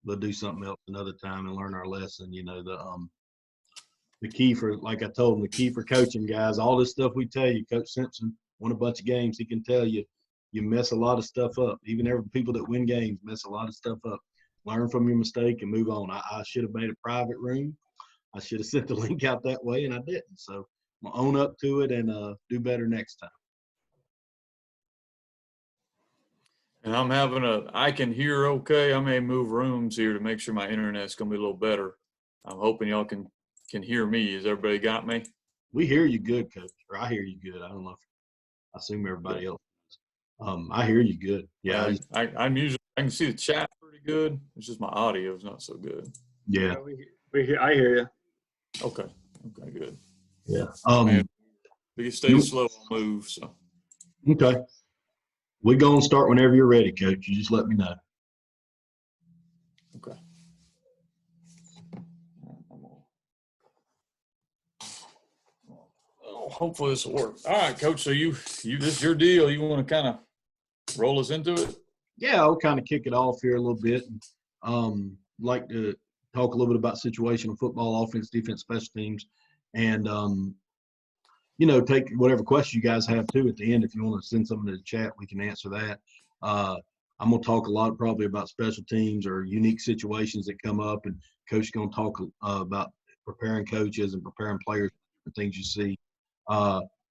we'll do something else another time and learn our lesson. The key for, like I told them, the key for coaching, guys, all this stuff we tell you, Coach Simpson won a bunch of games. He can tell you, you mess a lot of stuff up. Even every people that win games mess a lot of stuff up. Learn from your mistake and move on. I should have made a private room. I should have sent the link out that way, and I didn't. So I'm going to own up to it and do better next time. And I can hear okay. I may move rooms here to make sure my internet's going to be a little better. I'm hoping y'all can hear me. Has everybody got me? We hear you good, Coach. Or I hear you good. I don't know if I assume everybody else does. I hear you good. Yeah. I can see the chat pretty good. It's just my audio is not so good. Yeah. I hear you. Okay, good. Yeah. We can stay slow on move. So. Okay. We're going to start whenever you're ready, Coach. You just let me know. Okay. Hopefully this will work. All right, Coach. So this is your deal. You want to kind of roll us into it? Yeah, I'll kind of kick it off here a little bit. Like to talk a little bit about situational football, offense, defense, special teams, and take whatever question you guys have too at the end. If you want to send something to the chat, we can answer that. I'm going to talk a lot probably about special teams or unique situations that come up, and Coach is going to talk about preparing coaches and preparing players for things you see.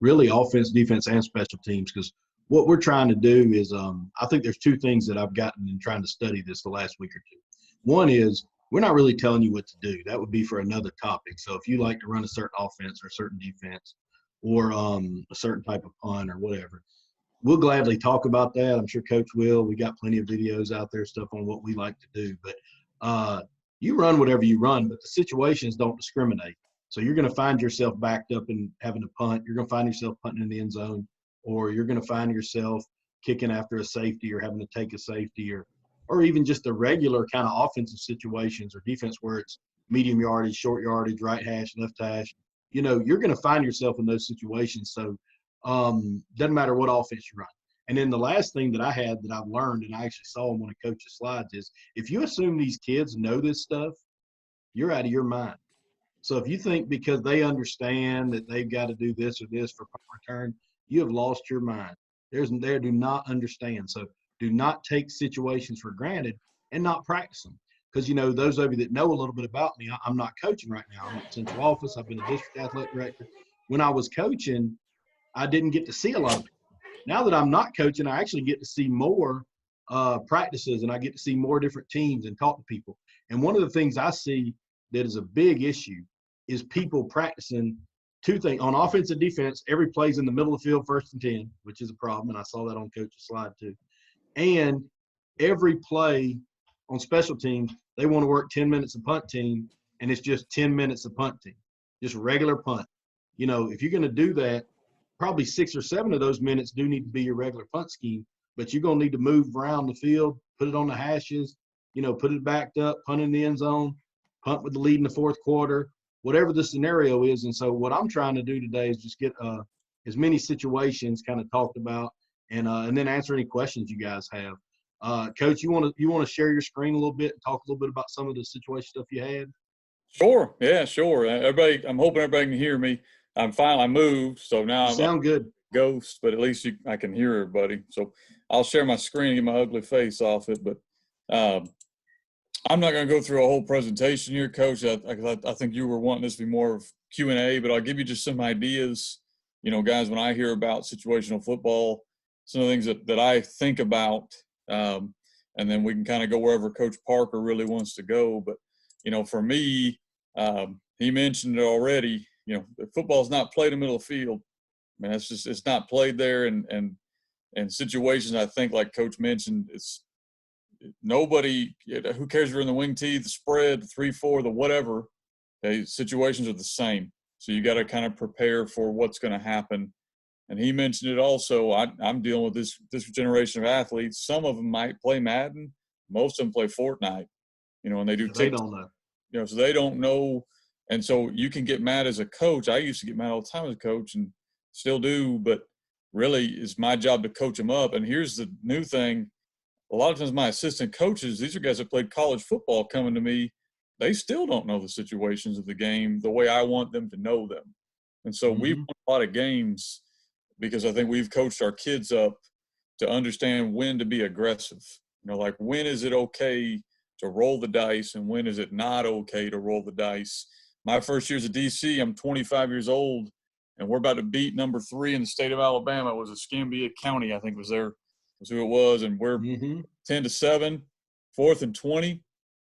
Really offense, defense, and special teams, because what we're trying to do is I think there's two things that I've gotten in trying to study this the last week or two. One is we're not really telling you what to do. That would be for another topic. So if you like to run a certain offense or a certain defense or a certain type of punt or whatever, we'll gladly talk about that. I'm sure Coach will. We got plenty of videos out there, stuff on what we like to do. But you run whatever you run, but the situations don't discriminate. So you're going to find yourself backed up and having to punt. You're going to find yourself punting in the end zone, or you're going to find yourself kicking after a safety or having to take a safety, or even just the regular kind of offensive situations or defense where it's medium yardage, short yardage, right hash, left hash. You're going to find yourself in those situations. So doesn't matter what offense you run. And then the last thing that I had that I've learned, and I actually saw in one of Coach's slides, is if you assume these kids know this stuff, you're out of your mind. So if you think because they understand that they've got to do this or this for punt return, you have lost your mind. They do not understand. So do not take situations for granted and not practice them. Because, those of you that know a little bit about me, I'm not coaching right now. I'm at central office. I've been a district athletic director. When I was coaching, I didn't get to see a lot of people. Now that I'm not coaching, I actually get to see more practices, and I get to see more different teams and talk to people. And one of the things I see that is a big issue is people practicing two things. On offense and defense, every play's in the middle of the field, 1st and 10, which is a problem, and I saw that on Coach's slide too. And every play on special teams, they want to work 10 minutes of punt team, and it's just 10 minutes of punt team, just regular punt. If you're going to do that, probably 6 or 7 of those minutes do need to be your regular punt scheme, but you're going to need to move around the field, put it on the hashes, put it backed up, punt in the end zone, punt with the lead in the 4th quarter, whatever the scenario is. And so what I'm trying to do today is just get as many situations kind of talked about and then answer any questions you guys have. Coach, you want to share your screen a little bit and talk a little bit about some of the situation stuff you had? Sure. Yeah, sure. I'm hoping everybody can hear me. I'm fine. I moved, so now I'm good. Ghost, but at least I can hear everybody. So I'll share my screen and get my ugly face off it. But I'm not going to go through a whole presentation here, Coach. I think you were wanting this to be more of Q&A, but I'll give you just some ideas. Guys, when I hear about situational football, some of the things that I think about, and then we can kind of go wherever Coach Parker really wants to go. But, for me, he mentioned it already, football's not played in the middle of the field. I mean, it's not played there. And situations, I think, like Coach mentioned, it's nobody, who cares if you're in the wing tee, the spread, the 3-4, the whatever, okay, situations are the same. So you got to kind of prepare for what's going to happen. And he mentioned it also. I'm dealing with this generation of athletes. Some of them might play Madden. Most of them play Fortnite, and they do They don't know. so they don't know. And so you can get mad as a coach. I used to get mad all the time as a coach and still do, but really it's my job to coach them up. And here's the new thing. a lot of times my assistant coaches, these are guys that played college football coming to me, they still don't know the situations of the game the way I want them to know them. And so we've Mhm. won a lot of games because I think we've coached our kids up to understand when to be aggressive. Like when is it okay to roll the dice and when is it not okay to roll the dice. My first year as a DC, I'm 25 years old, and we're about to beat number 3 in the state of Alabama. It was Escambia County, I think was who it was, and we're Mhm. 10-7, 4th and 20,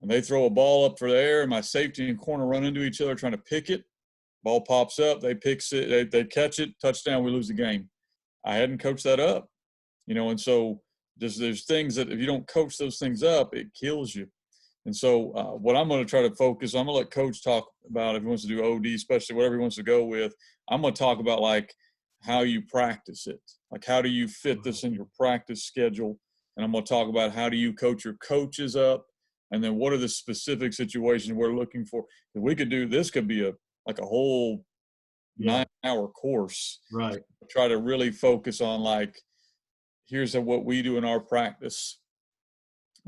and they throw a ball up for the air, and my safety and corner run into each other trying to pick it. Ball pops up, they picks it, they catch it, touchdown, we lose the game. I hadn't coached that up, and so there's things that if you don't coach those things up, it kills you. And so what I'm going to try to focus, I'm going to let Coach talk about if he wants to do OD, especially whatever he wants to go with. I'm going to talk about like how you practice it, like how do you fit this in your practice schedule, and I'm going to talk about how do you coach your coaches up, and then what are the specific situations we're looking for. If we could do this, could be a whole Yeah. 9-hour course. Right. Try to really focus on like here's what we do in our practice.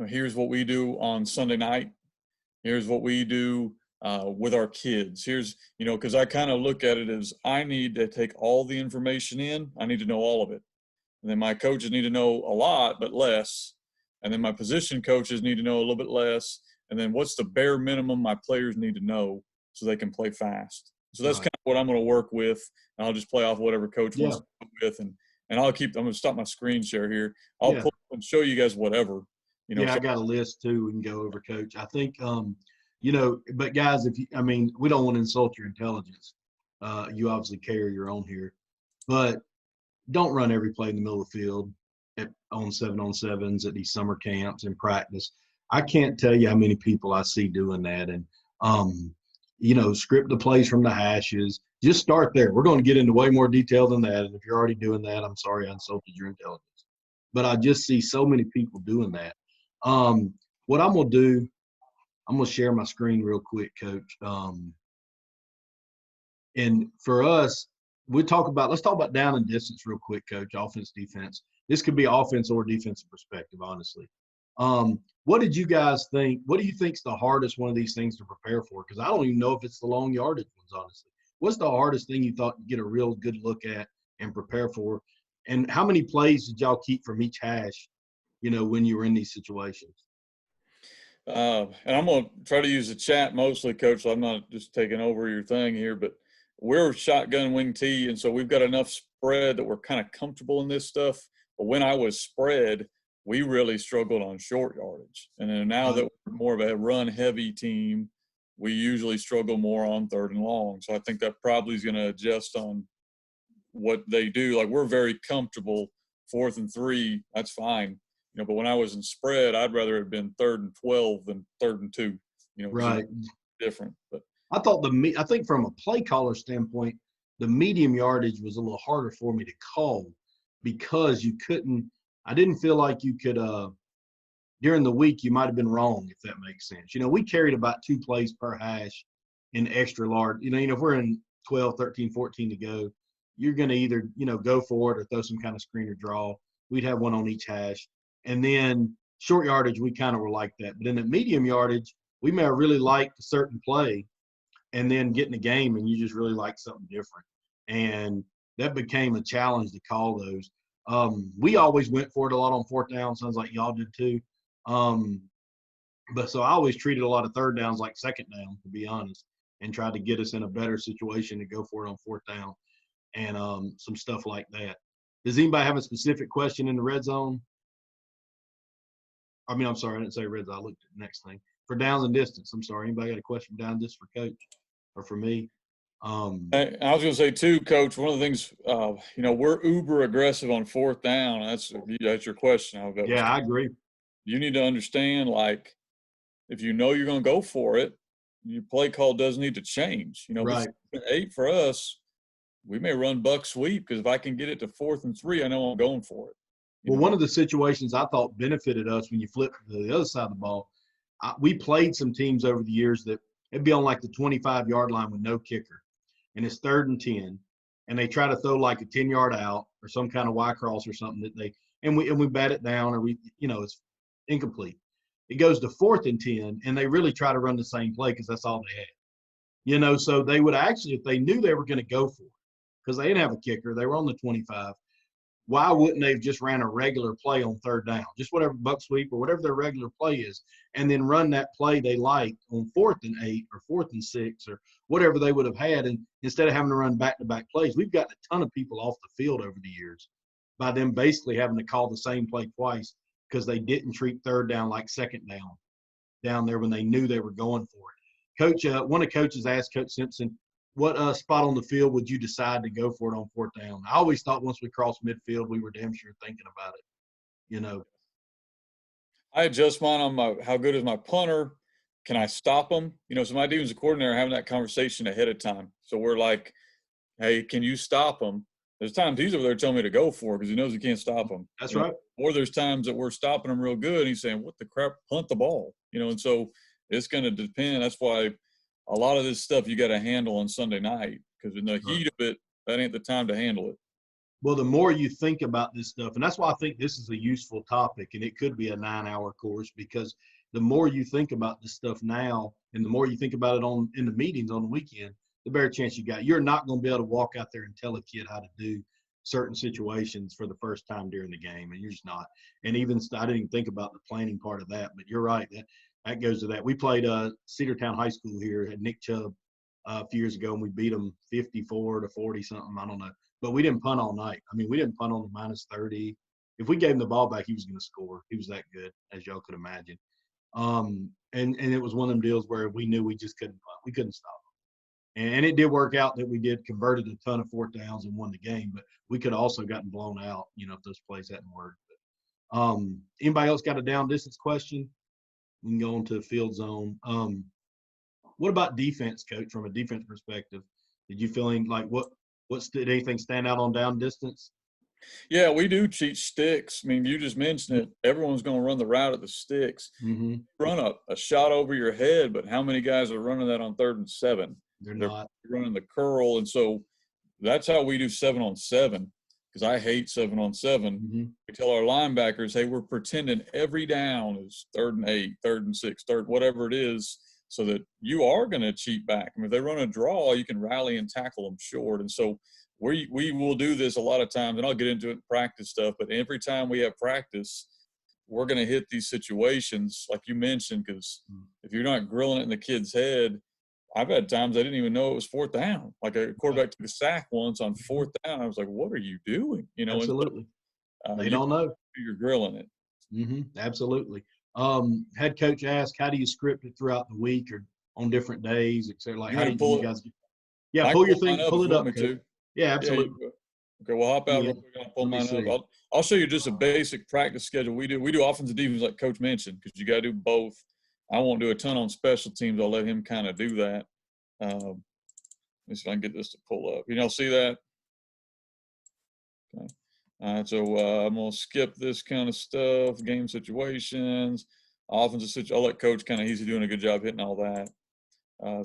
Here's what we do on Sunday night. Here's what we do with our kids. Here's, because I kind of look at it as I need to take all the information in. I need to know all of it. And then my coaches need to know a lot, but less. And then my position coaches need to know a little bit less. And then what's the bare minimum my players need to know so they can play fast. So that's Right. kind of what I'm going to work with. And I'll just play off whatever coach Yeah. wants to go with. And I'm going to stop my screen share here. I'll Yeah. pull up and show you guys whatever. Yeah, I So got a list too. We can go over, Coach. I think, but guys, we don't want to insult your intelligence. You obviously carry your own here, but don't run every play in the middle of the field on 7-on-7s at these summer camps and practice. I can't tell you how many people I see doing that. And, script the plays from the hashes. Just start there. We're going to get into way more detail than that. And if you're already doing that, I'm sorry I insulted your intelligence. But I just see so many people doing that. What I'm going to do, I'm going to share my screen real quick, Coach. And for us, let's talk about down and distance real quick, Coach, offense, defense. This could be offense or defensive perspective, honestly. What did you guys think? What do you think is the hardest one of these things to prepare for? Because I don't even know if it's the long yardage ones, honestly. What's the hardest thing you thought you get a real good look at and prepare for? And how many plays did y'all keep from each hash, when you were in these situations? And I'm going to try to use the chat mostly, Coach, so I'm not just taking over your thing here, but we're shotgun wing T, and so we've got enough spread that we're kind of comfortable in this stuff. But when I was spread, we really struggled on short yardage. And then now that we're more of a run-heavy team, we usually struggle more on 3rd and long. So I think that probably is going to adjust on what they do. Like we're very comfortable 4th and 3, that's fine. But when I was in spread, I'd rather have been 3rd and 12 than 3rd and 2. Right. Different. But I think from a play caller standpoint, the medium yardage was a little harder for me to call because I didn't feel like you could, during the week, you might have been wrong, if that makes sense. We carried about 2 plays per hash in extra large. If we're in 12, 13, 14 to go, you're going to either, go for it or throw some kind of screen or draw. We'd have one on each hash. And then short yardage, we kind of were like that. But in the medium yardage, we may have really liked a certain play and then get in the game and you just really like something different. And that became a challenge to call those. We always went for it a lot on 4th down. Sounds like y'all did too. But so I always treated a lot of 3rd downs like 2nd down, to be honest, and tried to get us in a better situation to go for it on 4th down and some stuff like that. Does anybody have a specific question in the red zone? I'm sorry, I didn't say red zone. I looked at the next thing. For downs and distance, I'm sorry. Anybody got a question down distance for Coach or for me? I was going to say too, Coach, one of the things, we're uber aggressive on 4th down. That's your question. Yeah, I agree. You need to understand, like, if you're going to go for it, your play call does need to change. Right. 8 for us, we may run buck sweep because if I can get it to 4th and 3, I know I'm going for it. Well, one of the situations I thought benefited us when you flip to the other side of the ball, we played some teams over the years that it'd be on like the 25-yard line with no kicker, and it's 3rd and 10, and they try to throw like a 10-yard out or some kind of Y cross or something and we bat it down, or it's incomplete. It goes to 4th and 10, and they really try to run the same play because that's all they had. You know, so they would actually, if they knew they were going to go for it, because they didn't have a kicker, they were on the 25. Why wouldn't they have just ran a regular play on 3rd down, just whatever buck sweep or whatever their regular play is, and then run that play they liked on 4th and 8 or 4th and 6 or whatever they would have had, and instead of having to run back-to-back plays. We've gotten a ton of people off the field over the years by them basically having to call the same play twice because they didn't treat 3rd down like 2nd down there when they knew they were going for it. Coach, one of the coaches asked Coach Simpson, what spot on the field would you decide to go for it on 4th down? I always thought once we crossed midfield, we were damn sure thinking about it, you know. I adjust mine on how good is my punter? Can I stop them? You know, so my defensive coordinator having that conversation ahead of time. So we're like, hey, can you stop them? There's times he's over there telling me to go for it because he knows he can't stop them. That's right. Or there's times that we're stopping them real good. And he's saying, what the crap, punt the ball. You know, and so it's going to depend. That's why a lot of this stuff you got to handle on Sunday night because in the heat of it, that ain't the time to handle it. Well, the more you think about this stuff, and that's why I think this is a useful topic, and it could be a 9-hour course, because the more you think about this stuff now, and the more you think about it in the meetings on the weekend, the better chance you got. You're not going to be able to walk out there and tell a kid how to do certain situations for the first time during the game, and you're just not. And even I didn't even think about the planning part of that, but you're right. That goes to that. We played Cedartown High School here at Nick Chubb a few years ago, and we beat them 54-40 something. I don't know. But we didn't punt all night. I mean, we didn't punt on the -30. If we gave him the ball back, he was going to score. He was that good, as y'all could imagine. And it was one of them deals where we knew we just couldn't punt. We couldn't stop him. And it did work out that we converted a ton of 4th downs and won the game. But we could have also gotten blown out, you know, if those plays hadn't worked. But, anybody else got a down distance question? We can go on to the field zone. What about defense, Coach, from a defense perspective? Did you feel like did anything stand out on down distance? Yeah, we do cheat sticks. I mean, you just mentioned it. Everyone's going to run the route at the sticks. Mm-hmm. Run a shot over your head, but how many guys are running that on 3rd and 7? They're not running the curl, and so that's how we do 7-on-7. Because I hate 7-on-7. Mm-hmm. We tell our linebackers, hey, we're pretending every down is 3rd and 8, 3rd and 6, whatever it is, so that you are going to cheat back. I mean, if they run a draw, you can rally and tackle them short. And so we will do this a lot of times, and I'll get into it in practice stuff, but every time we have practice, we're going to hit these situations like you mentioned, because if you're not grilling it in the kid's head, I've had times I didn't even know it was 4th down. Like a quarterback took a sack once on 4th down. I was like, what are you doing? You know, absolutely. And so, They don't know. You're grilling it. Mm-hmm. Absolutely. Head coach asked, how do you script it throughout the week or on different days, et cetera? Like, how do you guys get? Yeah, pull your thing, pull it up. Yeah, absolutely. Yeah, okay, we'll hop out real quick. I'll pull mine up. I'll show you just a basic practice schedule. We do offense and defense like Coach mentioned, because you got to do both. I won't do a ton on special teams. I'll let him kind of do that. Let me see if I can get this to pull up. You know, see that? Okay. All right, so I'm going to skip this kind of stuff, game situations, offensive situations. I'll let Coach he's doing a good job hitting all that.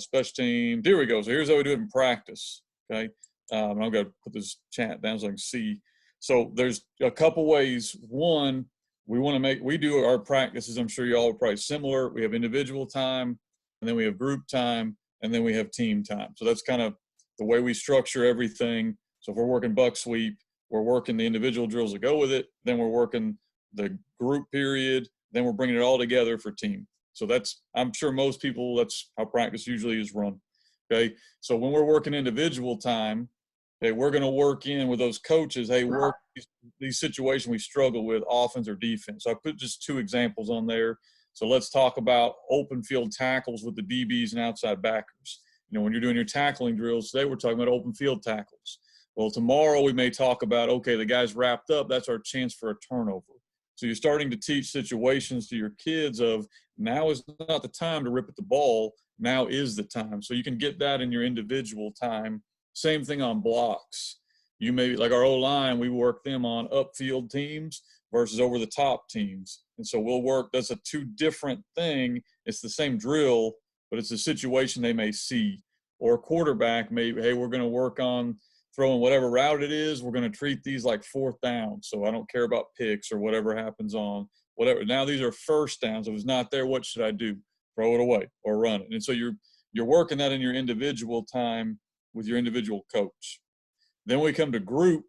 Special team, here we go. So here's how we do it in practice, okay? And I'm going to put this chat down so I can see. So there's a couple ways. One, we do our practices, I'm sure you all are probably similar. We have individual time, and then we have group time, and then we have team time. So that's kind of the way we structure everything. So if we're working buck sweep, we're working the individual drills that go with it, then we're working the group period, then we're bringing it all together for team. So I'm sure most people, that's how practice usually is run, okay? So when we're working individual time, okay, we're going to work in with those coaches, hey, work these situations we struggle with, offense or defense. So I put just 2 examples on there. So let's talk about open field tackles with the DBs and outside backers. You know, when you're doing your tackling drills, today we're talking about open field tackles. Well, tomorrow we may talk about, okay, the guy's wrapped up. That's our chance for a turnover. So you're starting to teach situations to your kids of now is not the time to rip at the ball. Now is the time. So you can get that in your individual time. Same thing on blocks. You may, like our O-line, we work them on upfield teams versus over the top teams. And so we'll work, that's a 2 different thing. It's the same drill, but it's a situation they may see. Or a quarterback may, hey, we're going to work on throwing whatever route it is. We're going to treat these like 4th down. So I don't care about picks or whatever happens on whatever. Now these are first downs. If it's not there, what should I do? Throw it away or run it. And so you're working that in your individual time with your individual coach. Then we come to group.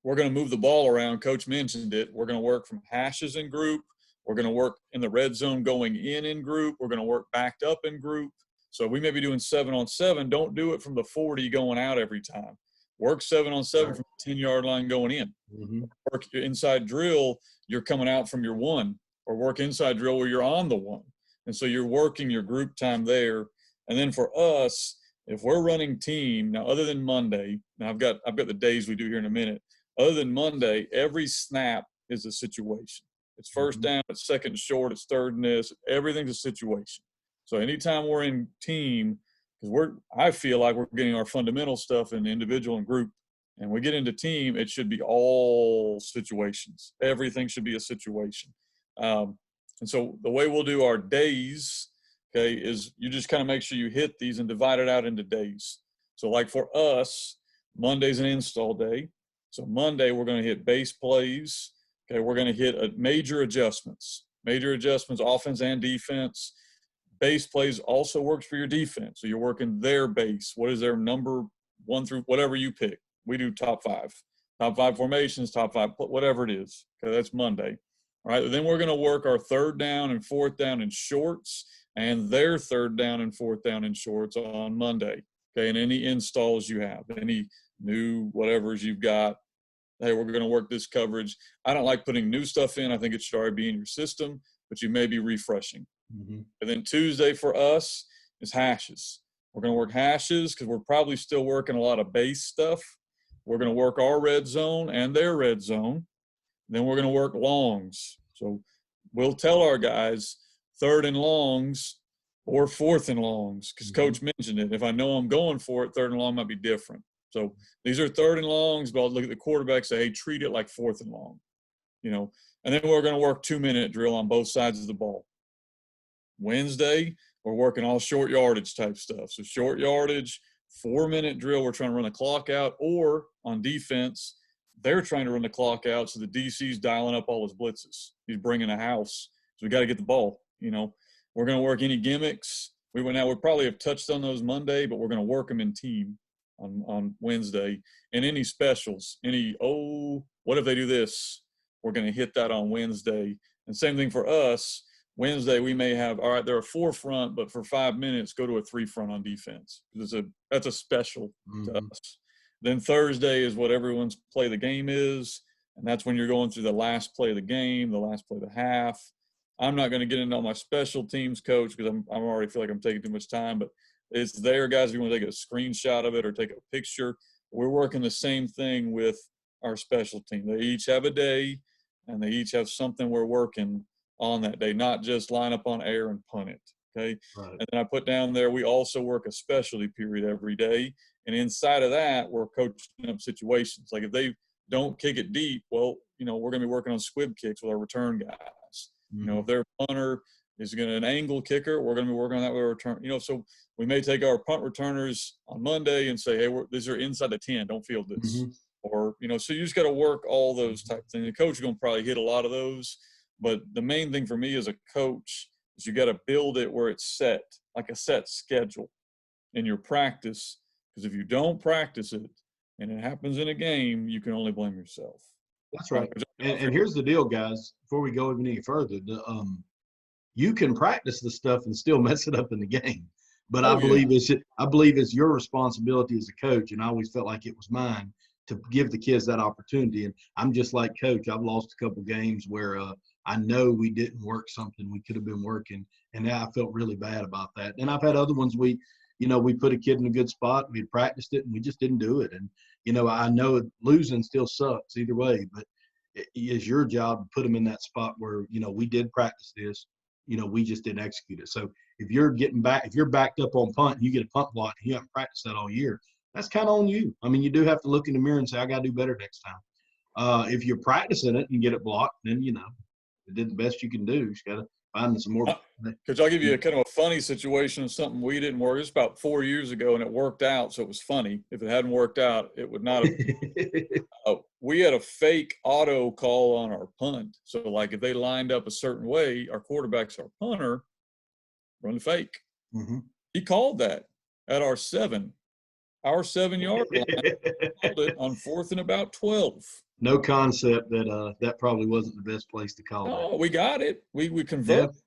We're going to move the ball around. Coach mentioned it. We're going to work from hashes in group. We're going to work in the red zone going in group. We're going to work backed up in group. So we may be doing 7-on-7. Don't do it from the 40 going out every time. Work 7-on-7 from the 10-yard line going in. Mm-hmm. Work your inside drill, you're coming out from your 1, or work inside drill where you're on the 1. And so you're working your group time there. And then for us, if we're running team, now other than Monday, now I've got the days we do here in a minute. Other than Monday, every snap is a situation. It's first down, it's second short, it's third and this. Everything's a situation. So anytime we're in team, because I feel like we're getting our fundamental stuff in individual and group, and we get into team, it should be all situations. Everything should be a situation. And so the way we'll do our days, okay, is you just kind of make sure you hit these and divide it out into days. So like for us, Monday's an install day. So Monday we're going to hit base plays. Okay, we're going to hit major adjustments, offense and defense. Base plays also works for your defense. So you're working their base. What is their number 1 through whatever you pick? We do top 5 formations, top 5, whatever it is. Okay, that's Monday. All right, then we're going to work our third down and fourth down in shorts and their third down and fourth down in shorts on Monday. Okay, and any installs you have, any new whatevers you've got. Hey, we're going to work this coverage. I don't like putting new stuff in. I think it should already be in your system, but you may be refreshing. Mm-hmm. And then Tuesday for us is hashes. We're going to work hashes because we're probably still working a lot of base stuff. We're going to work our red zone and their red zone. Then we're going to work longs. So we'll tell our guys third and longs or fourth and longs because Coach mentioned it. If I know I'm going for it, third and long might be different. So these are third and longs, but I'll look at the quarterback, say, hey, treat it like fourth and long, And then we're going to work 2-minute drill on both sides of the ball. Wednesday, we're working all short yardage type stuff. So short yardage, 4-minute drill, we're trying to run the clock out, or on defense, they're trying to run the clock out, so the DC's dialing up all his blitzes. He's bringing a house. So we got to get the ball, We're going to work any gimmicks. We probably have touched on those Monday, but we're going to work them in team on Wednesday. And any specials, what if they do this? We're going to hit that on Wednesday. And same thing for us. Wednesday, we may have, all right, they're a 4-front, but for 5 minutes, go to a 3-front on defense. That's a special to us. Then Thursday is what everyone's play the game is, and that's when you're going through the last play of the game, the last play of the half. I'm not going to get into all my special teams, Coach, because I already feel like I'm taking too much time, but it's there, guys, if you want to take a screenshot of it or take a picture. We're working the same thing with our special team. They each have a day, and they each have something we're working on that day, not just line up on air and punt it, okay? Right. And then I put down there, we also work a specialty period every day, and inside of that, we're coaching up situations. Like if they don't kick it deep, well, we're going to be working on squib kicks with our return guys. If their punter is going to an angle kicker, we're going to be working on that with our return. So we may take our punt returners on Monday and say, hey, these are inside the 10, don't field this. Or, so you just got to work all those type things. The coach is going to probably hit a lot of those. But the main thing for me as a coach is you got to build it where it's set, like a set schedule in your practice. Because if you don't practice it and it happens in a game, you can only blame yourself. That's right. And here's the deal, guys, before we go even any further, you can practice the stuff and still mess it up in the game. But I believe it's your responsibility as a coach, and I always felt like it was mine to give the kids that opportunity. And I'm just like Coach. I've lost a couple games where I know we didn't work something we could have been working, and I felt really bad about that. And I've had other ones we put a kid in a good spot, we had practiced it, and we just didn't do it. And I know losing still sucks either way, but it is your job to put them in that spot where we did practice this, we just didn't execute it. So if you're backed up on punt, and you get a punt block, and you haven't practiced that all year, that's kind of on you. I mean, you do have to look in the mirror and say, I got to do better next time. If you're practicing it and get it blocked, then you did the best you can do. You just got to find some more. Coach, I'll give you a kind of a funny situation, something we didn't work. It was about 4 years ago, and it worked out, so it was funny. If it hadn't worked out, it would not have. we had a fake auto call on our punt. So like if they lined up a certain way, our quarterback's our punter, run the fake. Mm-hmm. He called that at our 7-yard line. Called it on 4th and about 12. No concept that that probably wasn't the best place to call that. Oh, we got it. We converted. Yeah.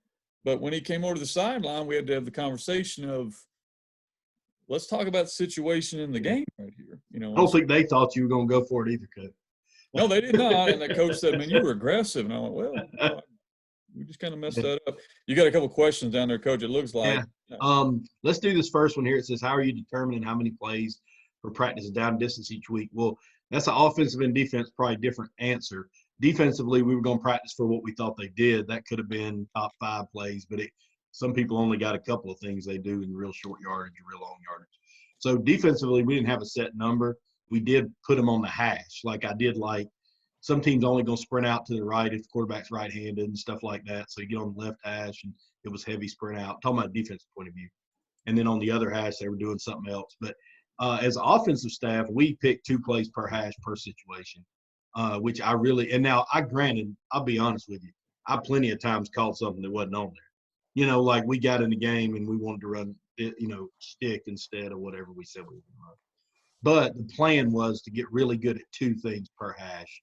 But when he came over to the sideline, we had to have the conversation of, let's talk about the situation in the game right here. You know, I don't think they thought you were going to go for it either, Coach. no, they did not. And the coach said, "Man, you were aggressive." And I went, "Well, you know, we just kind of messed that up." You got a couple questions down there, Coach. It looks like. Yeah. Let's do this first one here. It says, "How are you determining how many plays for practice down distance each week?" Well, that's an offensive and defense probably different answer. Defensively, we were going to practice for what we thought they did. That could have been top 5 plays, but some people only got a couple of things they do in real short yardage or real long yardage. So defensively, we didn't have a set number. We did put them on the hash. Like I did, like some teams only going to sprint out to the right if the quarterback's right-handed and stuff like that. So you get on the left hash, and it was heavy sprint out. I'm talking about defensive point of view. And then on the other hash, they were doing something else. But as an offensive staff, we picked 2 plays per hash per situation, which I really – and now granted, I'll be honest with you, I plenty of times called something that wasn't on there. You know, like we got in the game and we wanted to run, stick instead of whatever we said we were going to run. But the plan was to get really good at 2 things per hash.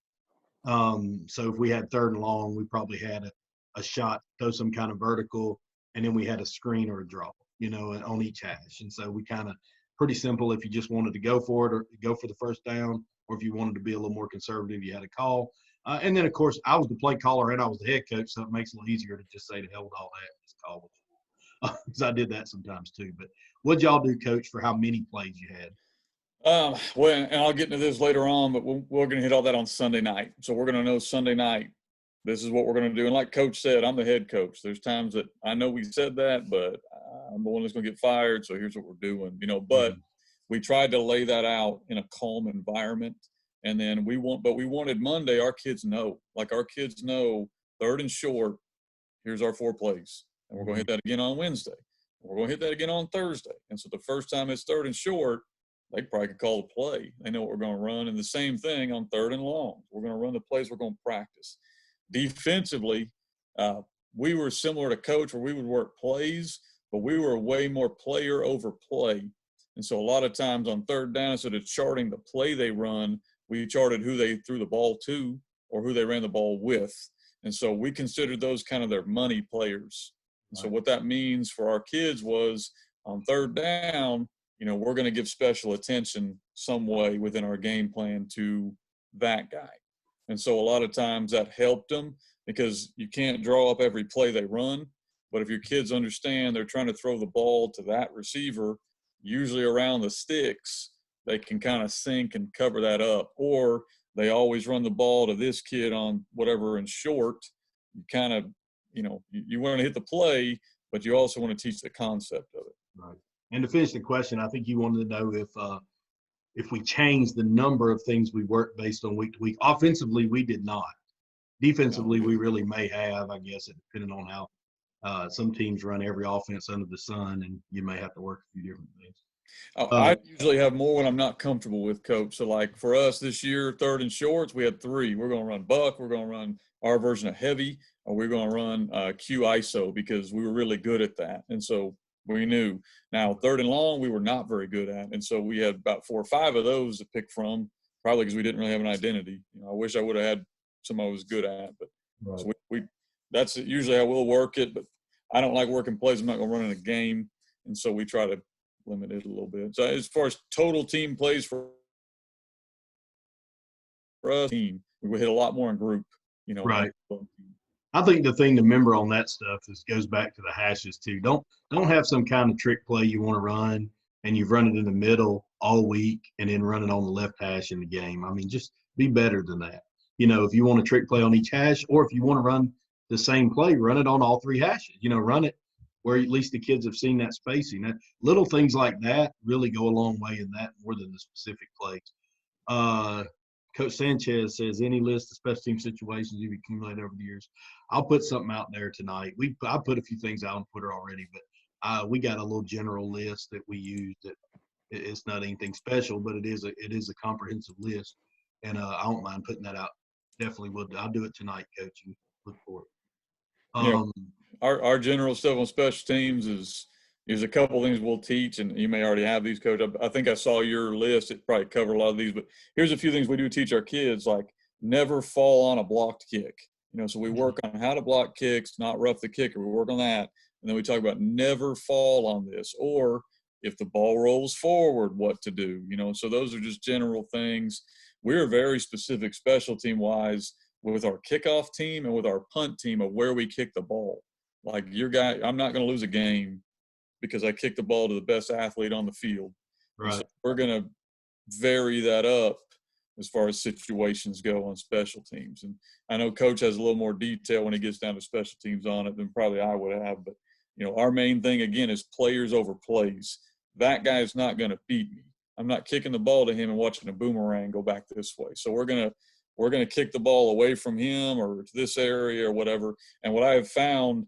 So if we had 3rd and long, we probably had a shot, throw some kind of vertical, and then we had a screen or a draw, on each hash. And so we kind of pretty simple. If you just wanted to go for it or go for the first down, or if you wanted to be a little more conservative, you had a call. And then, of course, I was the play caller and I was the head coach, so it makes it a little easier to just say to hell with all that and just call it. Because I did that sometimes too. But what'd y'all do, Coach, for how many plays you had? Well, and I'll get into this later on, but we're going to hit all that on Sunday night. So we're going to know Sunday night, this is what we're going to do. And like Coach said, I'm the head coach. There's times that I know we said that, but I'm the one that's going to get fired. So here's what we're doing, but we tried to lay that out in a calm environment. And then we wanted Monday, our kids know, 3rd and short, here's our 4 plays. And we're going to hit that again on Wednesday. We're going to hit that again on Thursday. And so the first time it's 3rd and short, they probably could call a play. They know what we're going to run. And the same thing on 3rd and long. We're going to run the plays we're going to practice. Defensively, we were similar to Coach where we would work plays, but we were way more player over play. And so a lot of times on 3rd down, instead of charting the play they run, we charted who they threw the ball to or who they ran the ball with. And so we considered those kind of their money players. And so what that means for our kids was on 3rd down, we're going to give special attention some way within our game plan to that guy. And so a lot of times that helped them because you can't draw up every play they run. But if your kids understand they're trying to throw the ball to that receiver, usually around the sticks, they can kind of sink and cover that up. Or they always run the ball to this kid on whatever in short. You kind of, you want to hit the play, but you also want to teach the concept of it. Right. And to finish the question, I think you wanted to know if we changed the number of things we worked based on week to week. Offensively, we did not. Defensively, we really may have, I guess, depending on how some teams run every offense under the sun, and you may have to work a few different things. I usually have more when I'm not comfortable with, Coach. So, like for us this year, 3rd and shorts, we had 3. We're going to run buck. We're going to run our version of heavy, or we're going to run Q ISO because we were really good at that. And so we knew. Now, 3rd and long, we were not very good at. And so we had about 4 or 5 of those to pick from, probably because we didn't really have an identity. I wish I would have had somebody I was good at. But so we that's usually how we'll work it. But I don't like working plays I'm not going to run in a game. And so we try to limit it a little bit. So as far as total team plays for us, we hit a lot more in group, Right. I think the thing to remember on that stuff goes back to the hashes too. Don't have some kind of trick play you want to run and you've run it in the middle all week and then run it on the left hash in the game. I mean, just be better than that. If you want a trick play on each hash, or if you want to run the same play, run it on all 3 hashes. Run it where at least the kids have seen that spacing. Little things like that really go a long way in that more than the specific plays. Coach Sanchez says, any list of special team situations you've accumulated over the years? I'll put something out there tonight. I put a few things out on Twitter already, but we got a little general list that we use that it's not anything special, but it is a comprehensive list. and I don't mind putting that out. Definitely will. I'll do it tonight, Coach. And look for it. You know, our general stuff on special teams is a couple things we'll teach, and you may already have these, Coach. I think I saw your list. It probably covered a lot of these, but here's a few things we do teach our kids, like never fall on a blocked kick. So we work on how to block kicks, not rough the kicker. We work on that. And then we talk about never fall on this, or if the ball rolls forward, what to do. So those are just general things. We're very specific special team wise with our kickoff team and with our punt team of where we kick the ball. Like I'm not going to lose a game because I kicked the ball to the best athlete on the field. Right. So we're going to vary that up as far as situations go on special teams. And I know Coach has a little more detail when he gets down to special teams on it than probably I would have. But, our main thing, again, is players over plays. That guy's not going to beat me. I'm not kicking the ball to him and watching a boomerang go back this way. So we're going to kick the ball away from him or to this area or whatever. And what I have found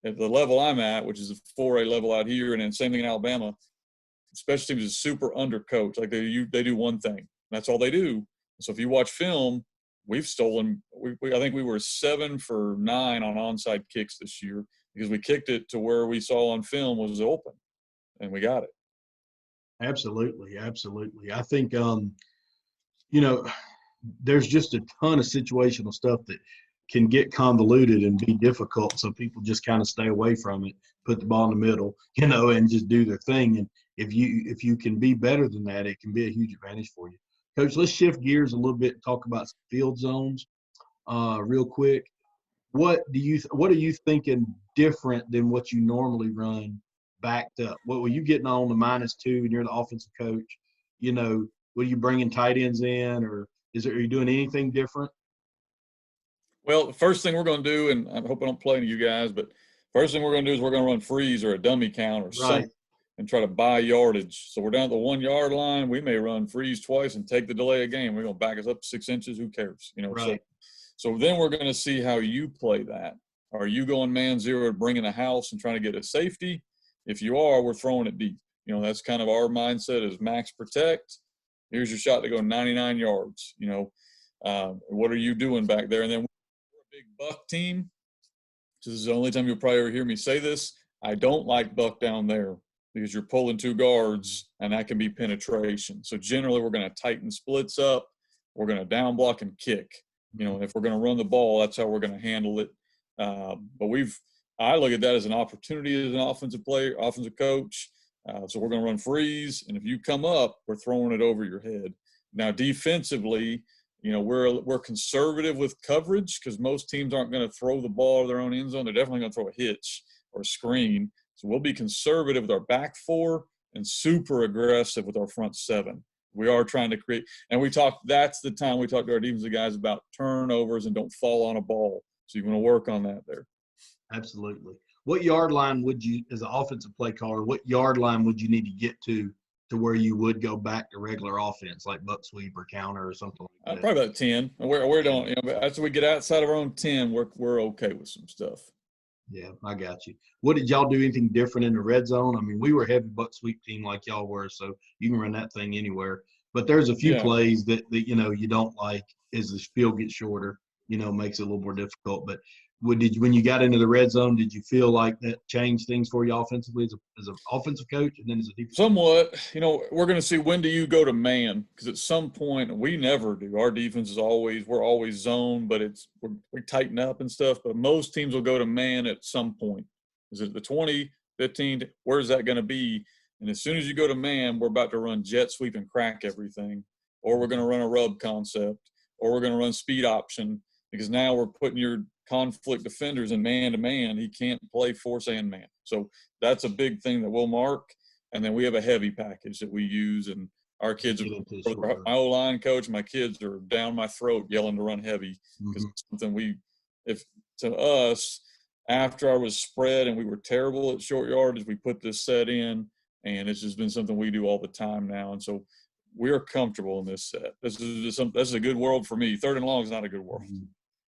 at the level I'm at, which is a 4A level out here, and then same thing in Alabama, special teams is super undercoached. Like they do one thing. That's all they do. So if you watch film, we've stolen. I think we were 7 for 9 on onside kicks this year because we kicked it to where we saw on film was open, and we got it. Absolutely, absolutely. I think there's just a ton of situational stuff that can get convoluted and be difficult. So people just kind of stay away from it, put the ball in the middle, and just do their thing. And if you can be better than that, it can be a huge advantage for you. Coach, let's shift gears a little bit and talk about field zones real quick. What are you thinking different than what you normally run backed up? What were you getting on the -2 and you're the offensive coach? Were you bringing tight ends in, or are you doing anything different? Well, the first thing we're going to do, and I hope I don't play to you guys, but first thing we're going to do is we're going to run freeze or a dummy count or something and try to buy yardage. So we're down at the 1 yard line. We may run freeze twice and take the delay of game. We're going to back us up 6 inches. Who cares? Right. So then we're going to see how you play that. Are you going man zero, bringing a house and trying to get a safety? If you are, we're throwing it deep. That's kind of our mindset is max protect. Here's your shot to go 99 yards. What are you doing back there? And then we're a big buck team. This is the only time you'll probably ever hear me say this. I don't like buck down there because you're pulling 2 guards and that can be penetration. So generally we're going to tighten splits up. We're going to down block and kick. And if we're going to run the ball, that's how we're going to handle it. But I look at that as an opportunity as an offensive coach. So we're going to run freeze, and if you come up, we're throwing it over your head. Now defensively, we're conservative with coverage because most teams aren't going to throw the ball to their own end zone. They're definitely going to throw a hitch or a screen. So we'll be conservative with our back 4 and super aggressive with our front 7. We are trying to create, and that's the time we talk to our defensive guys about turnovers and don't fall on a ball. So you're going to work on that there. Absolutely. What yard line would you, as an offensive play caller, what yard line would you need to get to where you would go back to regular offense, like buck sweep or counter or something like that? Probably about 10. We don't, after we get outside of our own 10, we're okay with some stuff. Yeah, I got you. What did y'all do anything different in the red zone? I mean, we were a heavy buck sweep team like y'all were, so you can run that thing anywhere. But there's a few plays that you don't like as the field gets shorter, makes it a little more difficult. But when you got into the red zone, did you feel like that changed things for you offensively as an offensive coach and then as a defensive? Somewhat. We're going to see when do you go to man, because at some point we never do. Our defense is we're always zone, but we tighten up and stuff. But most teams will go to man at some point. Is it the 20, 15? Where's that going to be? And as soon as you go to man, we're about to run jet sweep and crack everything, or we're going to run a rub concept, or we're going to run speed option, because now we're putting your conflict defenders in man-to-man. He can't play force and man. So that's a big thing that we'll mark. And then we have a heavy package that we use, and our kids my O-line coach, my kids are down my throat yelling to run heavy because it's something to us, after I was spread and we were terrible at short yardage, we put this set in, and it's just been something we do all the time now. And so we're comfortable in this set. This is a good world for me. 3rd and long is not a good world.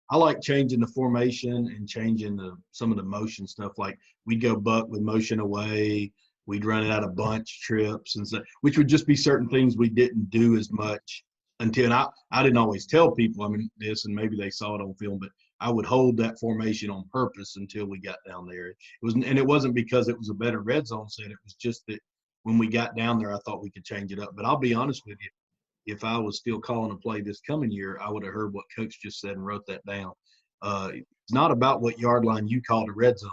I like changing the formation and changing some of the motion stuff. Like we'd go buck with motion away. We'd run it out of bunch trips and stuff, which would just be certain things we didn't do as much until, and I didn't always tell people, I mean, this, and maybe they saw it on film, but I would hold that formation on purpose until we got down there. And it wasn't because it was a better red zone set. It was just that when we got down there, I thought we could change it up. But I'll be honest with you, if I was still calling a play this coming year, I would have heard what Coach just said and wrote that down. It's not about what yard line you call the red zone.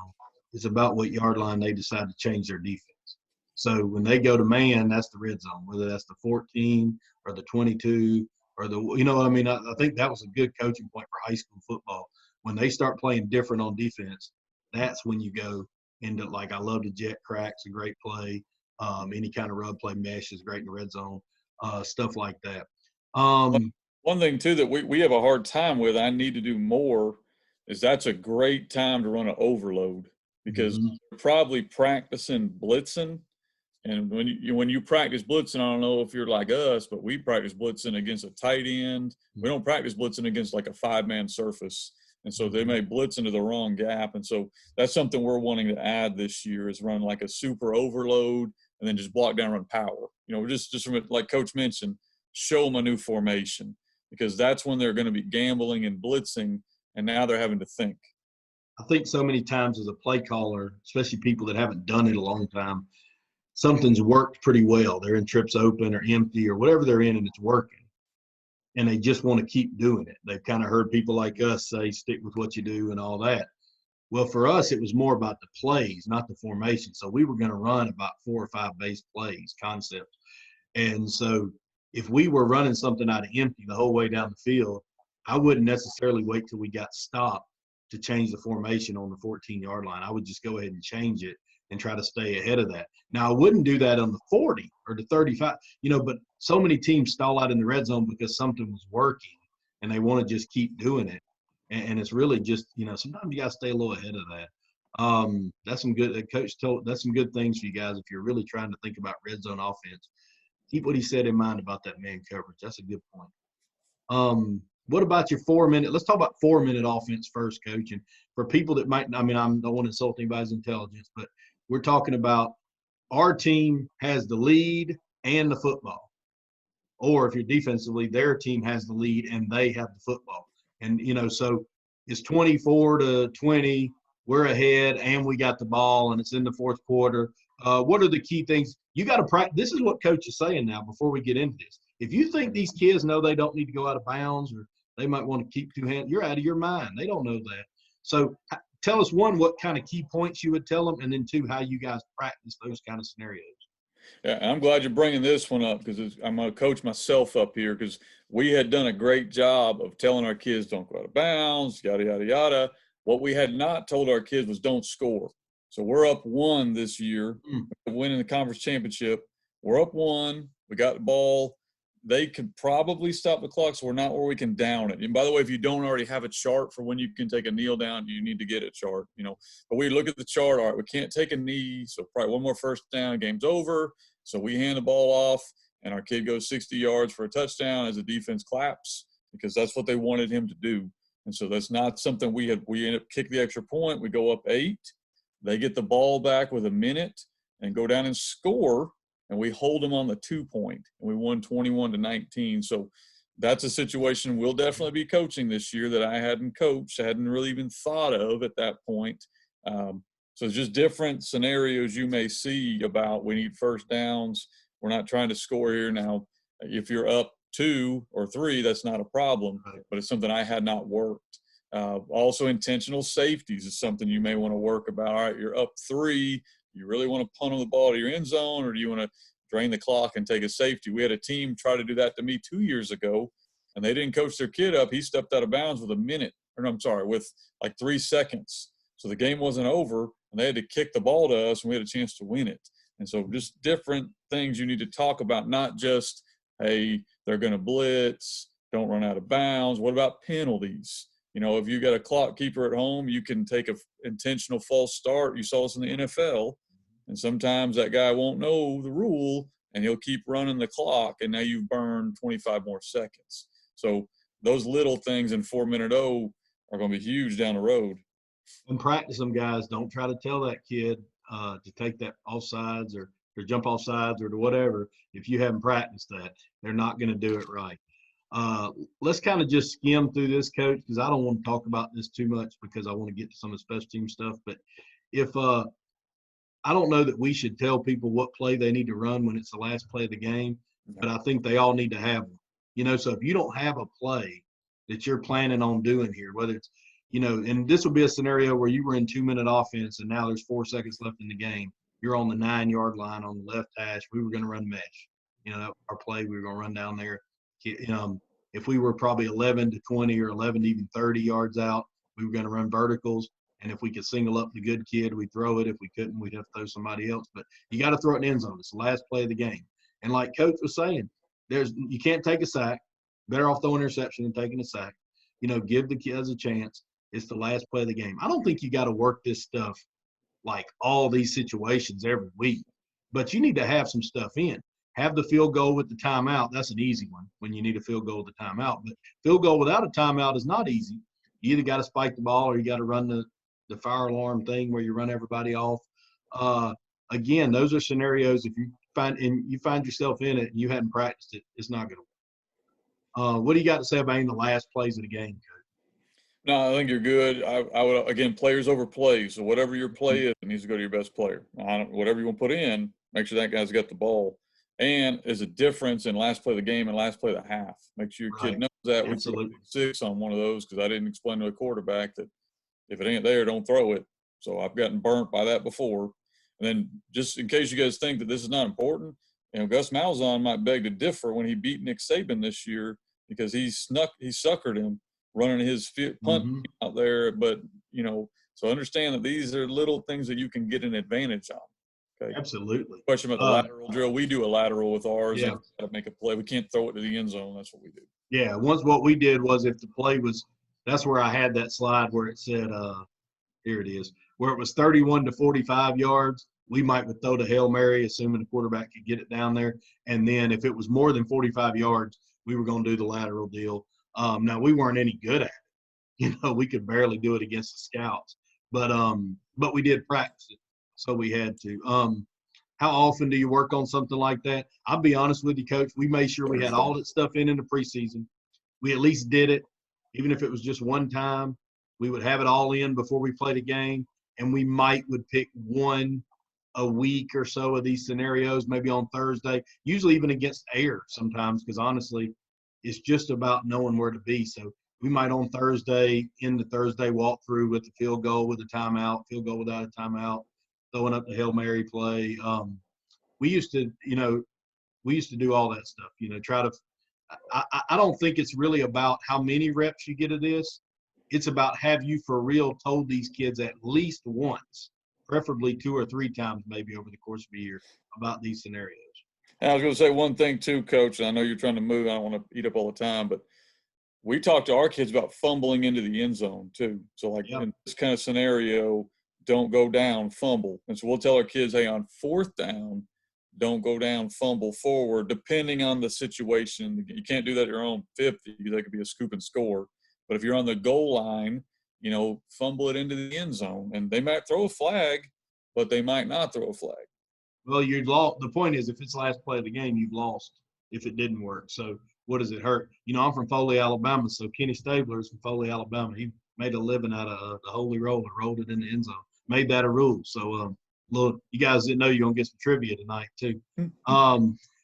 It's about what yard line they decide to change their defense. So when they go to man, that's the red zone, whether that's the 14 or the 22 or the, you know what I mean? I think that was a good coaching point for high school football. When they start playing different on defense, that's when you go into, like, I love the jet cracks, a great play. Any kind of rub play mesh is great in the red zone, stuff like that. One thing too that we have a hard time with, I need to do more, is that's a great time to run an overload because you're probably practicing blitzing. And when you practice blitzing, I don't know if you're like us, but we practice blitzing against a tight end. We don't practice blitzing against like a 5-man surface. And so they may blitz into the wrong gap. And so that's something we're wanting to add this year, is run like a super overload and then just block down, run power. You know, just from it, like Coach mentioned, show them a new formation, because that's when they're going to be gambling and blitzing, and now they're having to think. I think so many times as a play caller, especially people that haven't done it a long time, something's worked pretty well. They're in trips open or empty or whatever they're in, and it's working. And they just want to keep doing it. They've kind of heard people like us say, stick with what you do and all that. Well, for us, it was more about the plays, not the formation. So we were going to run about 4 or 5 base plays, concepts. And so if we were running something out of empty the whole way down the field, I wouldn't necessarily wait till we got stopped to change the formation on the 14-yard line. I would just go ahead and change it and try to stay ahead of that. Now, I wouldn't do that on the 40 or the 35, but so many teams stall out in the red zone because something was working and they want to just keep doing it. And it's really just, sometimes you got to stay a little ahead of that. That's some good, Coach told, that's some good things for you guys if you're really trying to think about red zone offense. Keep what he said in mind about that man coverage. That's a good point. What about your 4-minute? Let's talk about 4-minute offense first, Coach. And for people that might, I don't want to insult anybody's intelligence, but we're talking about our team has the lead and the football. Or if you're defensively, their team has the lead and they have the football. And, so it's 24-20. We're ahead and we got the ball and it's in the fourth quarter. What are the key things? You got to practice. This is what Coach is saying now before we get into this. If you think these kids know they don't need to go out of bounds or they might want to keep 2 hands, you're out of your mind. They don't know that. So tell us, 1, what kind of key points you would tell them, and then 2, how you guys practice those kind of scenarios. Yeah, I'm glad you're bringing this one up, because I'm going to coach myself up here, because we had done a great job of telling our kids don't go out of bounds, yada, yada, yada. What we had not told our kids was don't score. So we're up 1 this year, winning the conference championship. We're up 1. We got the ball. They could probably stop the clock, so we're not where we can down it. And by the way, if you don't already have a chart for when you can take a kneel down, you need to get a chart, But we look at the chart, all right, we can't take a knee, so probably 1 more first down, game's over. So we hand the ball off, and our kid goes 60 yards for a touchdown as the defense claps, because that's what they wanted him to do. And so that's not something we end up kick the extra point. We go up 8. They get the ball back with a minute and go down and score. And we hold them on the 2-point, and we won 21-19. So that's a situation we'll definitely be coaching this year that I hadn't coached. I hadn't really even thought of at that point. So it's just different scenarios you may see about we need first downs. We're not trying to score here. Now, if you're up 2 or 3, that's not a problem, but it's something I had not worked. Also, intentional safeties is something you may want to work about. All right, you're up 3. You really want to punt on the ball to your end zone, or do you want to drain the clock and take a safety? We had a team try to do that to me 2 years ago, and they didn't coach their kid up. He stepped out of bounds with with like 3 seconds. So the game wasn't over, and they had to kick the ball to us, and we had a chance to win it. And so just different things you need to talk about, not just, hey, they're going to blitz, don't run out of bounds. What about penalties? If you got a clock keeper at home, you can take an intentional false start. You saw us in the NFL. And sometimes that guy won't know the rule, and he'll keep running the clock, and now you've burned 25 more seconds. So those little things in 4-minute O are going to be huge down the road. And practice them, guys. Don't try to tell that kid to take that offsides or jump offsides or whatever if you haven't practiced that. They're not going to do it right. Let's kind of just skim through this, Coach, because I don't want to talk about this too much because I want to get to some of the special team stuff. But if I don't know that we should tell people what play they need to run when it's the last play of the game, but I think they all need to have one. So if you don't have a play that you're planning on doing here, whether it's, and this would be a scenario where you were in 2-minute offense and now there's 4 seconds left in the game. You're on the 9-yard line on the left hash. We were going to run mesh. Our play, we were going to run down there. If we were probably 11 to 20 or 11 to even 30 yards out, we were going to run verticals. And if we could single up the good kid, we'd throw it. If we couldn't, we'd have to throw somebody else. But you got to throw it in the end zone. It's the last play of the game. And like Coach was saying, you can't take a sack. Better off throwing an interception than taking a sack. Give the kids a chance. It's the last play of the game. I don't think you got to work this stuff like all these situations every week. But you need to have some stuff in. Have the field goal with the timeout. That's an easy one when you need a field goal with the timeout. But field goal without a timeout is not easy. You either got to spike the ball or you got to run the fire alarm thing where you run everybody off. Again, those are scenarios. If you find yourself in it and you hadn't practiced it, it's not going to work. What do you got to say about the last plays of the game, Coach? No, I think you're good. I would, again, players over plays. So whatever your play is, it needs to go to your best player. Whatever you want to put in, make sure that guy's got the ball. And there's a difference in last play of the game and last play of the half. Make sure your kid knows that. Absolutely. We threw 6 on one of those because I didn't explain to a quarterback that if it ain't there, don't throw it. So I've gotten burnt by that before. And then just in case you guys think that this is not important, Gus Malzahn might beg to differ when he beat Nick Saban this year because he suckered him running his punt out there. But, so understand that these are little things that you can get an advantage on. Okay. Absolutely. Question about the lateral drill. We do a lateral with ours yeah. and got to make a play. We can't throw it to the end zone. That's what we do. Yeah. Once what we did was if the play was – that's where I had that slide where it said here it is, where it was 31 to 45 yards. We might would throw the Hail Mary, assuming the quarterback could get it down there. And then if it was more than 45 yards, we were going to do the lateral deal. Now, we weren't any good at it. We could barely do it against the scouts. But we did practice it, so we had to. How often do you work on something like that? I'll be honest with you, Coach. We made sure we had all that stuff in the preseason. We at least did it, even if it was just one time. We would have it all in before we played a game, and we would pick one a week or so of these scenarios, maybe on Thursday, usually even against air sometimes, because honestly, it's just about knowing where to be. So we might on Thursday, in the Thursday walkthrough with the field goal with a timeout, field goal without a timeout, throwing up the Hail Mary play. We used to do all that stuff, try to – I don't think it's really about how many reps you get of this. It's about have you for real told these kids at least once, preferably 2 or 3 times maybe over the course of a year about these scenarios. And I was going to say one thing too, Coach. I know you're trying to move. I don't want to eat up all the time, but we talk to our kids about fumbling into the end zone too. So like in this kind of scenario, don't go down, fumble. And so we'll tell our kids, hey, on 4th down, don't go down, fumble forward, depending on the situation. You can't do that at your own 50. That could be a scoop and score. But if you're on the goal line, fumble it into the end zone. And they might throw a flag, but they might not throw a flag. Well, you've lost. The point is, if it's the last play of the game, you've lost if it didn't work. So what does it hurt? I'm from Foley, Alabama, so Kenny Stabler is from Foley, Alabama. He made a living out of the Holy Roller, rolled it in the end zone, made that a rule. So, look, you guys didn't know you're going to get some trivia tonight too.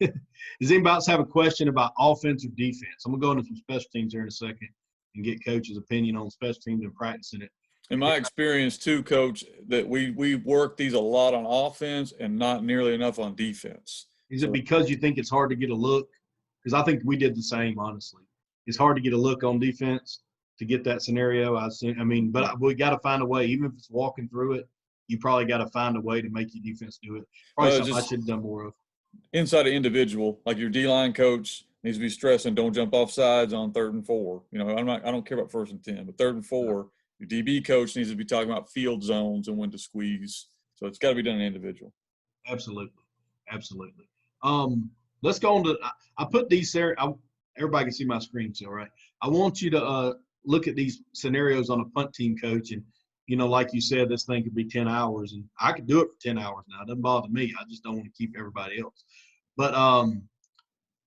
Does anybody else have a question about offense or defense? I'm going to go into some special teams here in a second and get Coach's opinion on special teams and practicing it. In my experience too, Coach, that we work these a lot on offense and not nearly enough on defense. Is it because you think it's hard to get a look? Because I think we did the same, honestly. It's hard to get a look on defense to get that scenario. But we got to find a way. Even if it's walking through it, you probably got to find a way to make your defense do it. Probably something I should have done more of. Inside an individual, like your D-line coach needs to be stressing, don't jump off sides on 3rd and 4. I don't care about 1st and 10, but 3rd and 4, your DB coach needs to be talking about field zones and when to squeeze. So it's got to be done in individual. Absolutely. Let's go on to – I put these there. Everybody can see my screen still, right? I want you to look at these scenarios on a punt team, Coach. And, like you said, this thing could be 10 hours. And I could do it for 10 hours now. It doesn't bother me. I just don't want to keep everybody else. But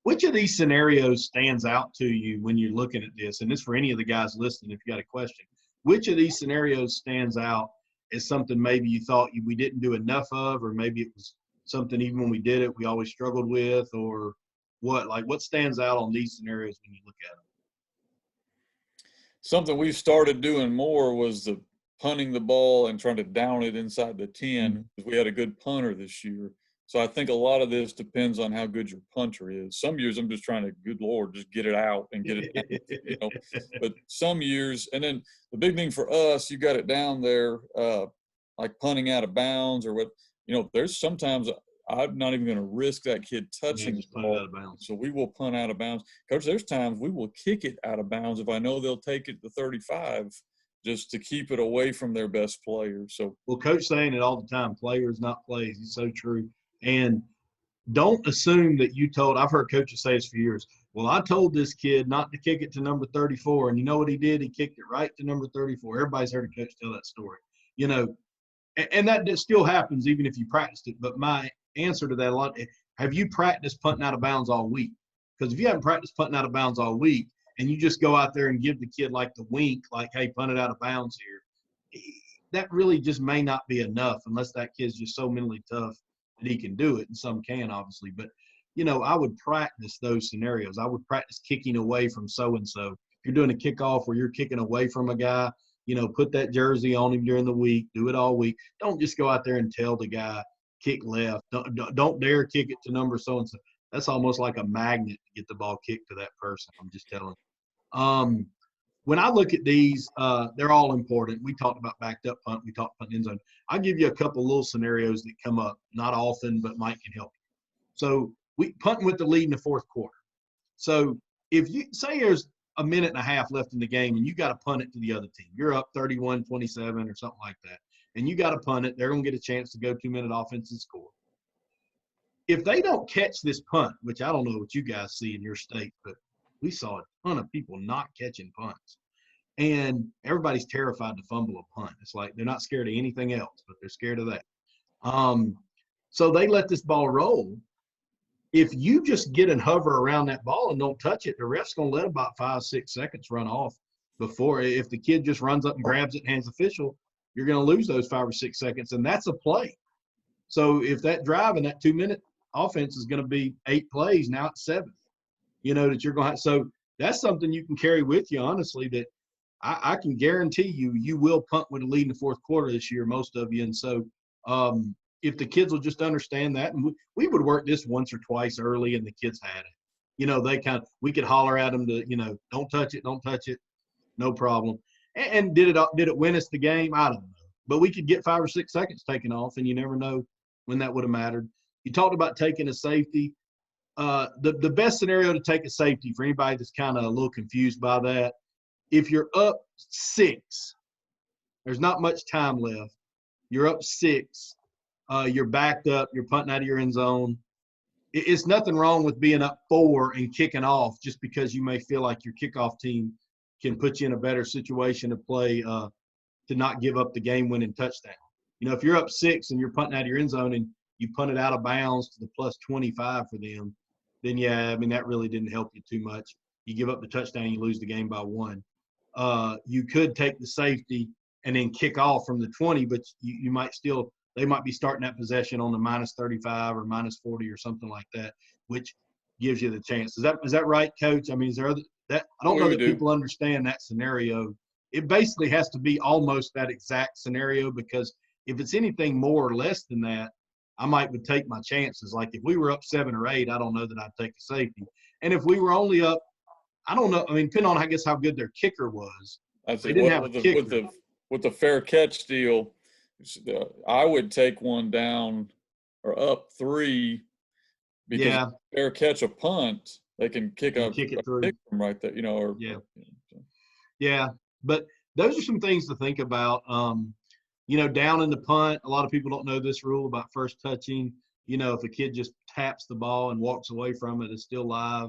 Which of these scenarios stands out to you when you're looking at this? And this for any of the guys listening, if you got a question, which of these scenarios stands out as something maybe you thought we didn't do enough of, or maybe it was something even when we did it, we always struggled with, or what? Like what stands out on these scenarios when you look at them? Something we started doing more was the punting the ball and trying to down it inside the 10. We had a good punter this year. So I think a lot of this depends on how good your punter is. Some years I'm just trying to, good Lord, just get it out and get it down, But some years, and then the big thing for us, you got it down there, like punting out of bounds or what, there's sometimes I'm not even going to risk that kid touching just the punt it ball. out of bounds. So we will punt out of bounds. Coach, there's times we will kick it out of bounds if I know they'll take it to 35 just to keep it away from their best player. So, well, Coach saying it all the time, players, not plays. It's so true. And don't assume that you told – I've heard coaches say this for years. Well, I told this kid not to kick it to number 34, and you know what he did? He kicked it right to number 34. Everybody's heard a coach tell that story. And that still happens even if you practiced it. But my answer to that a lot, have you practiced punting out of bounds all week? Because if you haven't practiced punting out of bounds all week and you just go out there and give the kid like the wink, like, hey, punt it out of bounds here, that really just may not be enough unless that kid's just so mentally tough that he can do it. And some can, obviously. But, I would practice those scenarios. I would practice kicking away from so-and-so. If you're doing a kickoff where you're kicking away from a guy, put that jersey on him during the week. Do it all week. Don't just go out there and tell the guy, kick left. Don't dare kick it to number so-and-so. That's almost like a magnet to get the ball kicked to that person. I'm just telling you. When I look at these, they're all important. We talked about backed up punt. We talked about end zone. I'll give you a couple little scenarios that come up, not often, but might can help you. So we punting with the lead in the fourth quarter. So if you say there's a minute and a half left in the game and you got to punt it to the other team, you're up 31-27 or something like that, and you got to punt it, they're going to get a chance to go 2-minute offense and score. If they don't catch this punt, which I don't know what you guys see in your state, but we saw a ton of people not catching punts. And everybody's terrified to fumble a punt. It's like they're not scared of anything else, but they're scared of that. So they let this ball roll. If you just get and hover around that ball and don't touch it, the ref's going to let about 5-6 seconds run off before. If the kid just runs up and grabs it and hands the official, you're going to lose those 5 or 6 seconds, and that's a play. So if that drive and that 2-minute offense is going to be 8 plays, now it's 7. That you're going to have. So that's something you can carry with you, honestly, that I can guarantee you will punt with a lead in the fourth quarter this year, most of you. And so if the kids will just understand that, and we would work this once or twice early, and the kids had it. We could holler at them to, don't touch it, no problem. And did it win us the game? I don't know. But we could get 5 or 6 seconds taken off, and you never know when that would have mattered. You talked about taking a safety. The best scenario to take a safety for anybody that's kind of a little confused by that, if you're up 6, there's not much time left. You're up 6. You're backed up. You're punting out of your end zone. It's nothing wrong with being up 4 and kicking off just because you may feel like your kickoff team can put you in a better situation to play to not give up the game-winning touchdown. If you're up 6 and you're punting out of your end zone and you punt it out of bounds to the plus 25 for them, then, that really didn't help you too much. You give up the touchdown, you lose the game by 1. You could take the safety and then kick off from the 20, but you might still – they might be starting that possession on the minus 35 or minus 40 or something like that, which gives you the chance. Is that right, Coach? Is there other – I don't know that people understand that scenario. It basically has to be almost that exact scenario, because if it's anything more or less than that, I would take my chances. Like if we were up 7 or 8, I don't know that I'd take a safety. And if we were only up, I don't know. Depending on, I guess, how good their kicker was. They didn't have a kicker. With the fair catch deal, I would take one down or up 3 because if fair catch a punt, they can kick it through from right there, Yeah, but those are some things to think about. Down in the punt, a lot of people don't know this rule about first touching. If a kid just taps the ball and walks away from it, it's still live.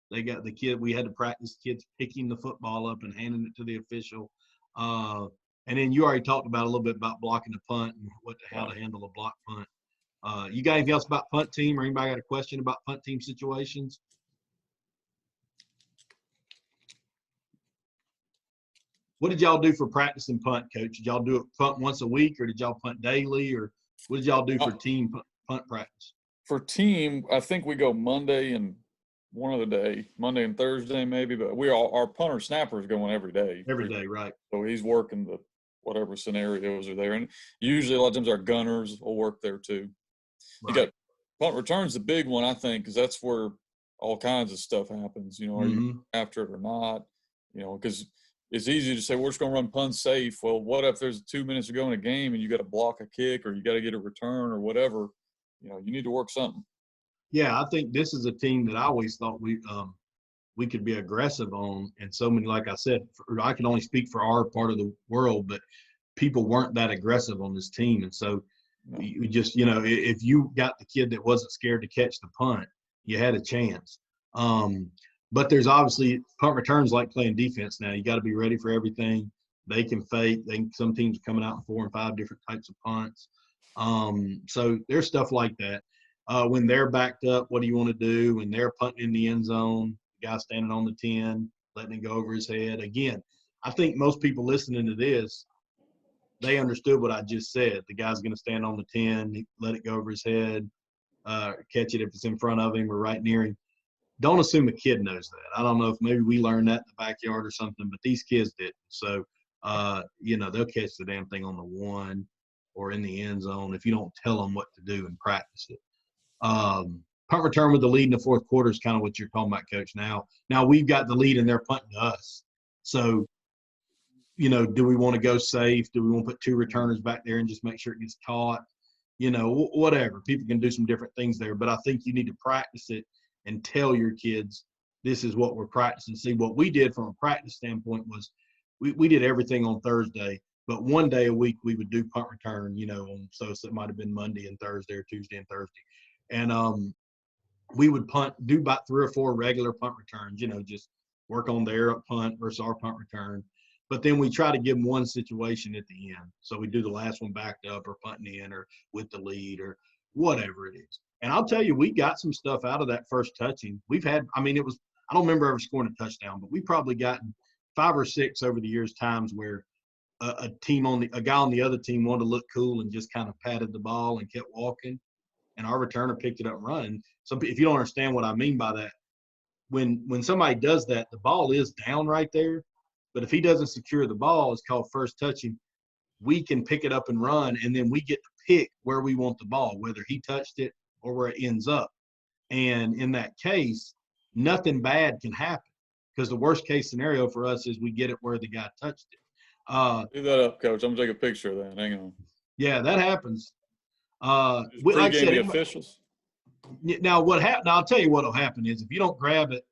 They got the kid. We had to practice kids picking the football up and handing it to the official. And then you already talked about a little bit about blocking the punt and how to handle a block punt. You got anything else about punt team, or anybody got a question about punt team situations? What did y'all do for practice and punt, Coach? Did y'all do it punt once a week, or did y'all punt daily, or what did y'all do for team punt practice? For team, I think we go Monday and one other day, Monday and Thursday maybe, but our punter snapper is going every day. Every day, right? So he's working the whatever scenarios are there, and usually a lot of times our gunners will work there too. You got punt returns, the big one, I think, because that's where all kinds of stuff happens. You know, are you after it or not? You know, because it's easy to say we're just going to run punt safe. Well, what if there's 2 minutes to go in a game and you got to block a kick or you got to get a return or whatever? You know, you need to work something. Yeah, I think this is a team that I always thought we could be aggressive on, and so many, like I said, I can only speak for our part of the world, but people weren't that aggressive on this team, and so you just, you know, if you got the kid that wasn't scared to catch the punt, you had a chance. But there's obviously punt returns like playing defense now. You got to be ready for everything. They can fake. Some teams are coming out in 4 and 5 different types of punts. So there's stuff like that. When they're backed up, what do you want to do? When they're punting in the end zone, the guy standing on the 10, letting it go over his head. Again, I think most people listening to this, they understood what I just said. The guy's going to stand on the 10, let it go over his head, catch it if it's in front of him or right near him. Don't assume a kid knows that. I don't know if maybe we learned that in the backyard or something, but these kids didn't. So, you know, they'll catch the damn thing on the 1 or in the end zone if you don't tell them what to do and practice it. Punt return with the lead in the fourth quarter is kind of what you're talking about, Coach. Now we've got the lead and they're punting to us. So, you know, do we want to go safe? Do we want to put 2 returners back there and just make sure it gets caught? You know, whatever. People can do some different things there, but I think you need to practice it and tell your kids this is what we're practicing. See, what we did from a practice standpoint was we did everything on Thursday, but 1 day a week we would do punt return, you know, so it might have been Monday and Thursday or Tuesday and Thursday. And we would do about 3 or 4 regular punt returns, you know, just work on their punt versus our punt return. But then we try to give them one situation at the end. So we do the last one backed up or punting in or with the lead or whatever it is. And I'll tell you, we got some stuff out of that first touching. We've had, I mean, I don't remember ever scoring a touchdown, but we probably gotten 5 or 6 over the years times where a guy on the other team wanted to look cool and just kind of patted the ball and kept walking, and our returner picked it up and run. So if you don't understand what I mean by that, when somebody does that, the ball is down right there. But if he doesn't secure the ball, it's called first touching. We can pick it up and run, and then we get to pick where we want the ball, whether he touched it or where it ends up. And in that case, nothing bad can happen because the worst case scenario for us is we get it where the guy touched it. Do that up, Coach. I'm going to take a picture of that. Hang on. Yeah, that happens. Like I said, the officials. Now, now I'll tell you what will happen is if you don't grab it,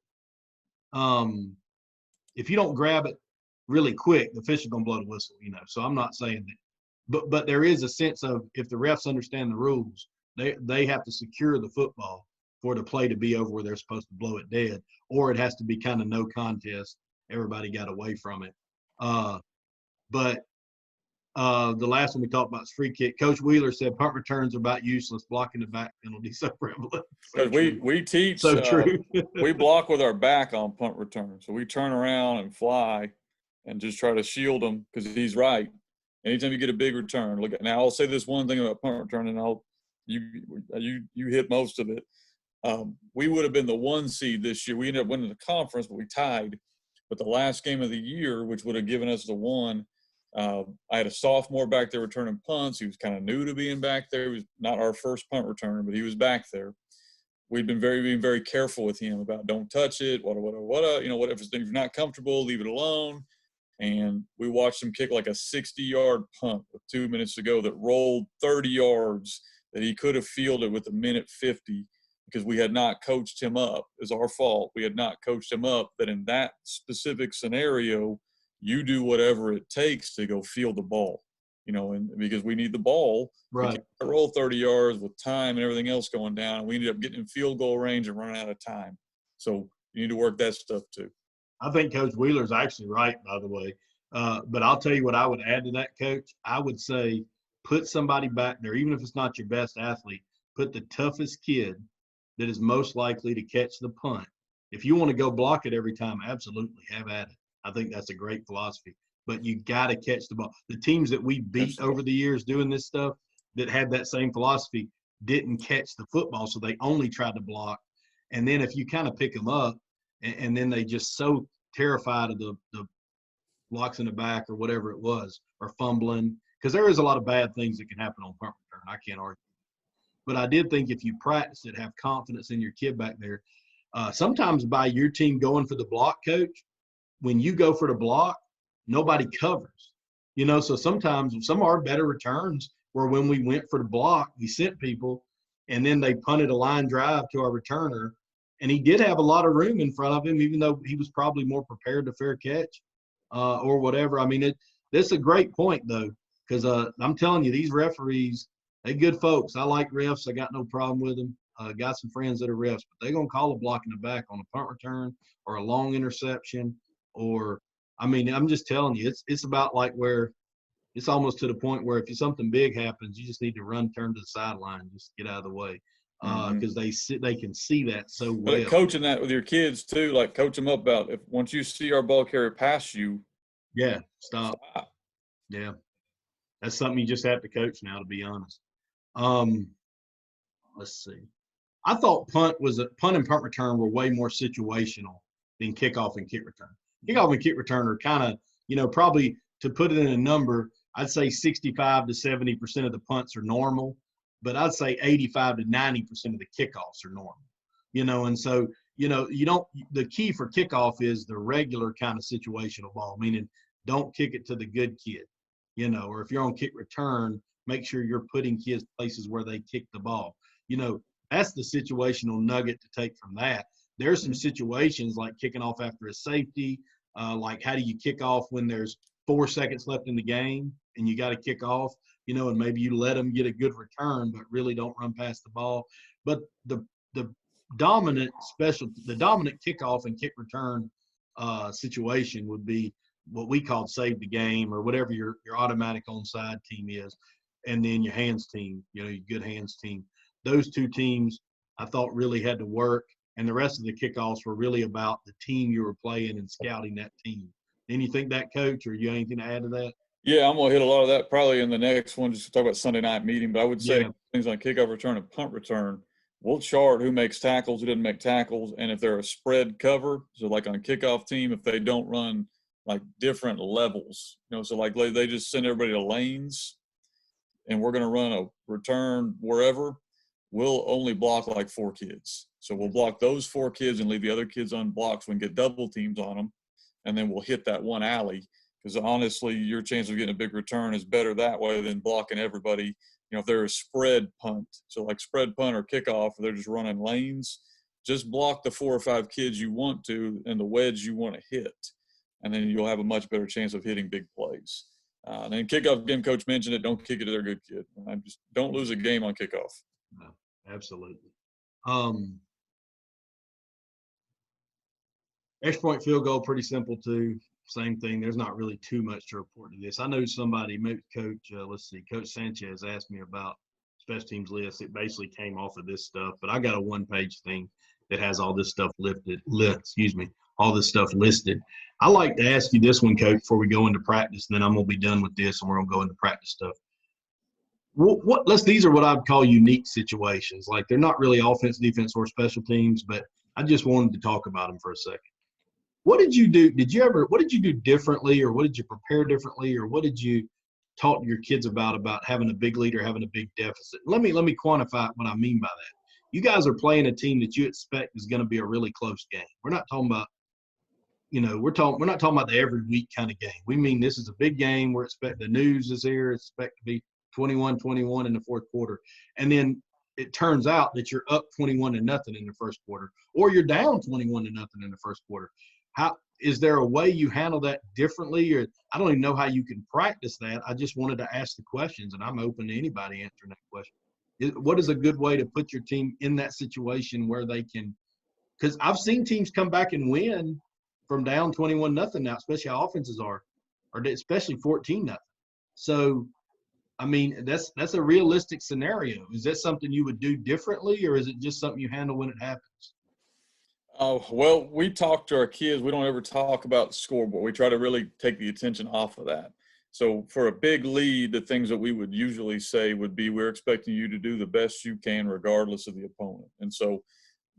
really quick, the official's gonna blow the whistle, you know. So I'm not saying that, but there is a sense of if the refs understand the rules, they have to secure the football for the play to be over where they're supposed to blow it dead, or it has to be kind of no contest. Everybody got away from it. But the last one we talked about is free kick. Coach Wheeler said punt returns are about useless. Blocking the back penalty so prevalent. So we teach. So true. We block with our back on punt return. So we turn around and fly and just try to shield him because he's right. Anytime you get a big return, look at now. I'll say this one thing about punt return, and you hit most of it. We would have been the 1 seed this year. We ended up winning the conference, but we tied. But the last game of the year, which would have given us the 1. I had a sophomore back there returning punts. He was kind of new to being back there. He was not our first punt returner, but he was back there. We'd been very careful with him about don't touch it, what, you know, whatever. If you're not comfortable, leave it alone. And we watched him kick like a 60-yard punt with 2 minutes to go that rolled 30 yards that he could have fielded with a minute 50 because we had not coached him up. It's our fault. We had not coached him up that in that specific scenario, you do whatever it takes to go field the ball, you know, and because we need the ball. Right. We can't roll 30 yards with time and everything else going down. And we ended up getting in field goal range and running out of time. So you need to work that stuff too. I think Coach Wheeler's actually right, by the way. But I'll tell you what I would add to that, Coach. I would say put somebody back there, even if it's not your best athlete, put the toughest kid that is most likely to catch the punt. If you want to go block it every time, absolutely, have at it. I think that's a great philosophy. but you got to catch the ball. The teams that we beat over the years doing this stuff that had that same philosophy didn't catch the football, so they only tried to block. And then if you kind of pick them up, and then they just so terrified of the blocks in the back or whatever it was, or fumbling, because there is a lot of bad things that can happen on punt return. I can't argue. But I did think if you practice it, have confidence in your kid back there. Sometimes by your team going for the block, coach, when you go for the block, nobody covers. So sometimes some of our better returns were when we went for the block, we sent people, and then they punted a line drive to our returner. And he did have a lot of room in front of him, even though he was probably more prepared to fair catch or whatever. I mean, that's a great point, though, because I'm telling you, these referees, they good folks. I like refs. I got no problem with them. Got some friends that are refs, but they're going to call a block in the back on a punt return or a long interception I'm just telling you, it's about like where it's almost to the point where if something big happens, you just need to turn to the sideline, just get out of the way, because they can see that so well. But coaching that with your kids too, like coach them up about once you see our ball carrier pass you, stop. Yeah, that's something you just have to coach now, to be honest. Let's see. I thought punt and punt return were way more situational than kickoff and kick return. Kickoff and kick return are kind of, probably to put it in a number, I'd say 65 to 70% of the punts are normal, but I'd say 85 to 90% of the kickoffs are normal, and so, the key for kickoff is the regular kind of situational ball, meaning don't kick it to the good kid, or if you're on kick return, make sure you're putting kids places where they kick the ball. That's the situational nugget to take from that. There's some situations like kicking off after a safety, like how do you kick off when there's 4 seconds left in the game and you got to kick off, and maybe you let them get a good return, but really don't run past the ball. But the dominant kickoff and kick return situation would be what we call save the game, or whatever your automatic onside team is, and then your hands team, your good hands team. Those two teams I thought really had to work, and the rest of the kickoffs were really about the team you were playing and scouting that team. Didn't you think that, Coach, or you have anything to add to that? Yeah, I'm going to hit a lot of that probably in the next one, just to talk about Sunday night meeting. But I would say things on kickoff return and punt return, we'll chart who makes tackles, who doesn't make tackles, and if they're a spread cover, so like on a kickoff team, if they don't run like different levels, so like they just send everybody to lanes, and we're going to run a return wherever, we'll only block like 4 kids. So we'll block those 4 kids and leave the other kids unblocked. So we can get double teams on them, and then we'll hit that one alley. Because honestly, your chance of getting a big return is better that way than blocking everybody. If they're a spread punt, so like spread punt or kickoff, they're just running lanes, just block the 4 or 5 kids you want to and the wedge you want to hit, and then you'll have a much better chance of hitting big plays. And then kickoff, again, Coach mentioned it, don't kick it to their good kid. Just don't lose a game on kickoff. No, absolutely. Extra point field goal, pretty simple too. Same thing. There's not really too much to report to this. I know somebody, maybe Coach, Coach Sanchez asked me about special teams list. It basically came off of this stuff, but I got a 1-page thing that has all this stuff all this stuff listed. I like to ask you this one, Coach, before we go into practice, and then I'm going to be done with this and we're going to go into practice stuff. These are what I'd call unique situations. Like they're not really offense, defense, or special teams, but I just wanted to talk about them for a second. What did you do? What did you do differently, or what did you prepare differently, or what did you talk to your kids about having a big lead or having a big deficit? Let me quantify what I mean by that. You guys are playing a team that you expect is going to be a really close game. We're not talking about, we're not talking about the every week kind of game. We mean this is a big game. We're expecting the news is here. It's expected to be 21-21 in the fourth quarter. And then it turns out that you're up 21-0 in the first quarter, or you're down 21-0 in the first quarter. How is there a way you handle that differently? Or I don't even know how you can practice that. I just wanted to ask the questions, and I'm open to anybody answering that question. What is a good way to put your team in that situation where they can – because I've seen teams come back and win from down 21-0 now, especially how offenses are, or especially 14-0. So, I mean, that's a realistic scenario. Is that something you would do differently, or is it just something you handle when it happens? Well, we talk to our kids. We don't ever talk about the scoreboard. We try to really take the attention off of that. So for a big lead, the things that we would usually say would be, we're expecting you to do the best you can regardless of the opponent. And so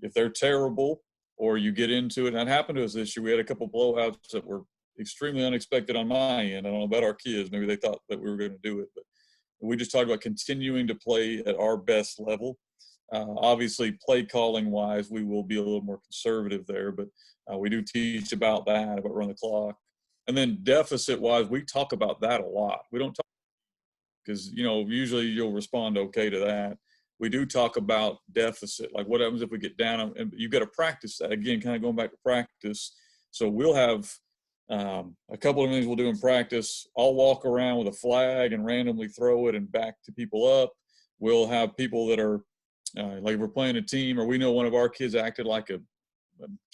if they're terrible or you get into it, and that happened to us this year, we had a couple blowouts that were extremely unexpected on my end. I don't know about our kids. Maybe they thought that we were going to do it, but we just talked about continuing to play at our best level. Obviously, play calling wise, we will be a little more conservative there, but we do teach about that, about run the clock. And then deficit wise, we talk about that a lot. We don't talk because, usually you'll respond okay to that. We do talk about deficit, like what happens if we get down, and you got to practice that again, kind of going back to practice. So we'll have a couple of things we'll do in practice. I'll walk around with a flag and randomly throw it and back to people up. We'll have people that are like we're playing a team, or we know one of our kids acted like a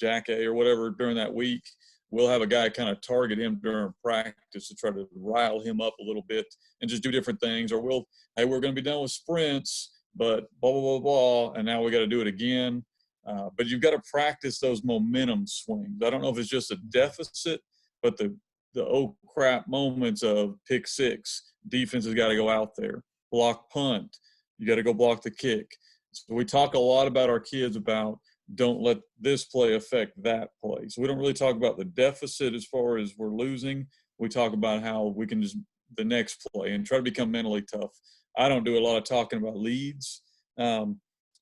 jack A or whatever during that week. We'll have a guy kind of target him during practice to try to rile him up a little bit and just do different things. Or hey, we're going to be done with sprints, but blah, blah, blah, blah, and now we got to do it again. But you've got to practice those momentum swings. I don't know if it's just a deficit, but the oh crap moments of pick six, defense has got to go out there, block punt, you got to go block the kick. So we talk a lot about our kids about don't let this play affect that play. So we don't really talk about the deficit as far as we're losing. We talk about how we can just the next play and try to become mentally tough. I don't do a lot of talking about leads. And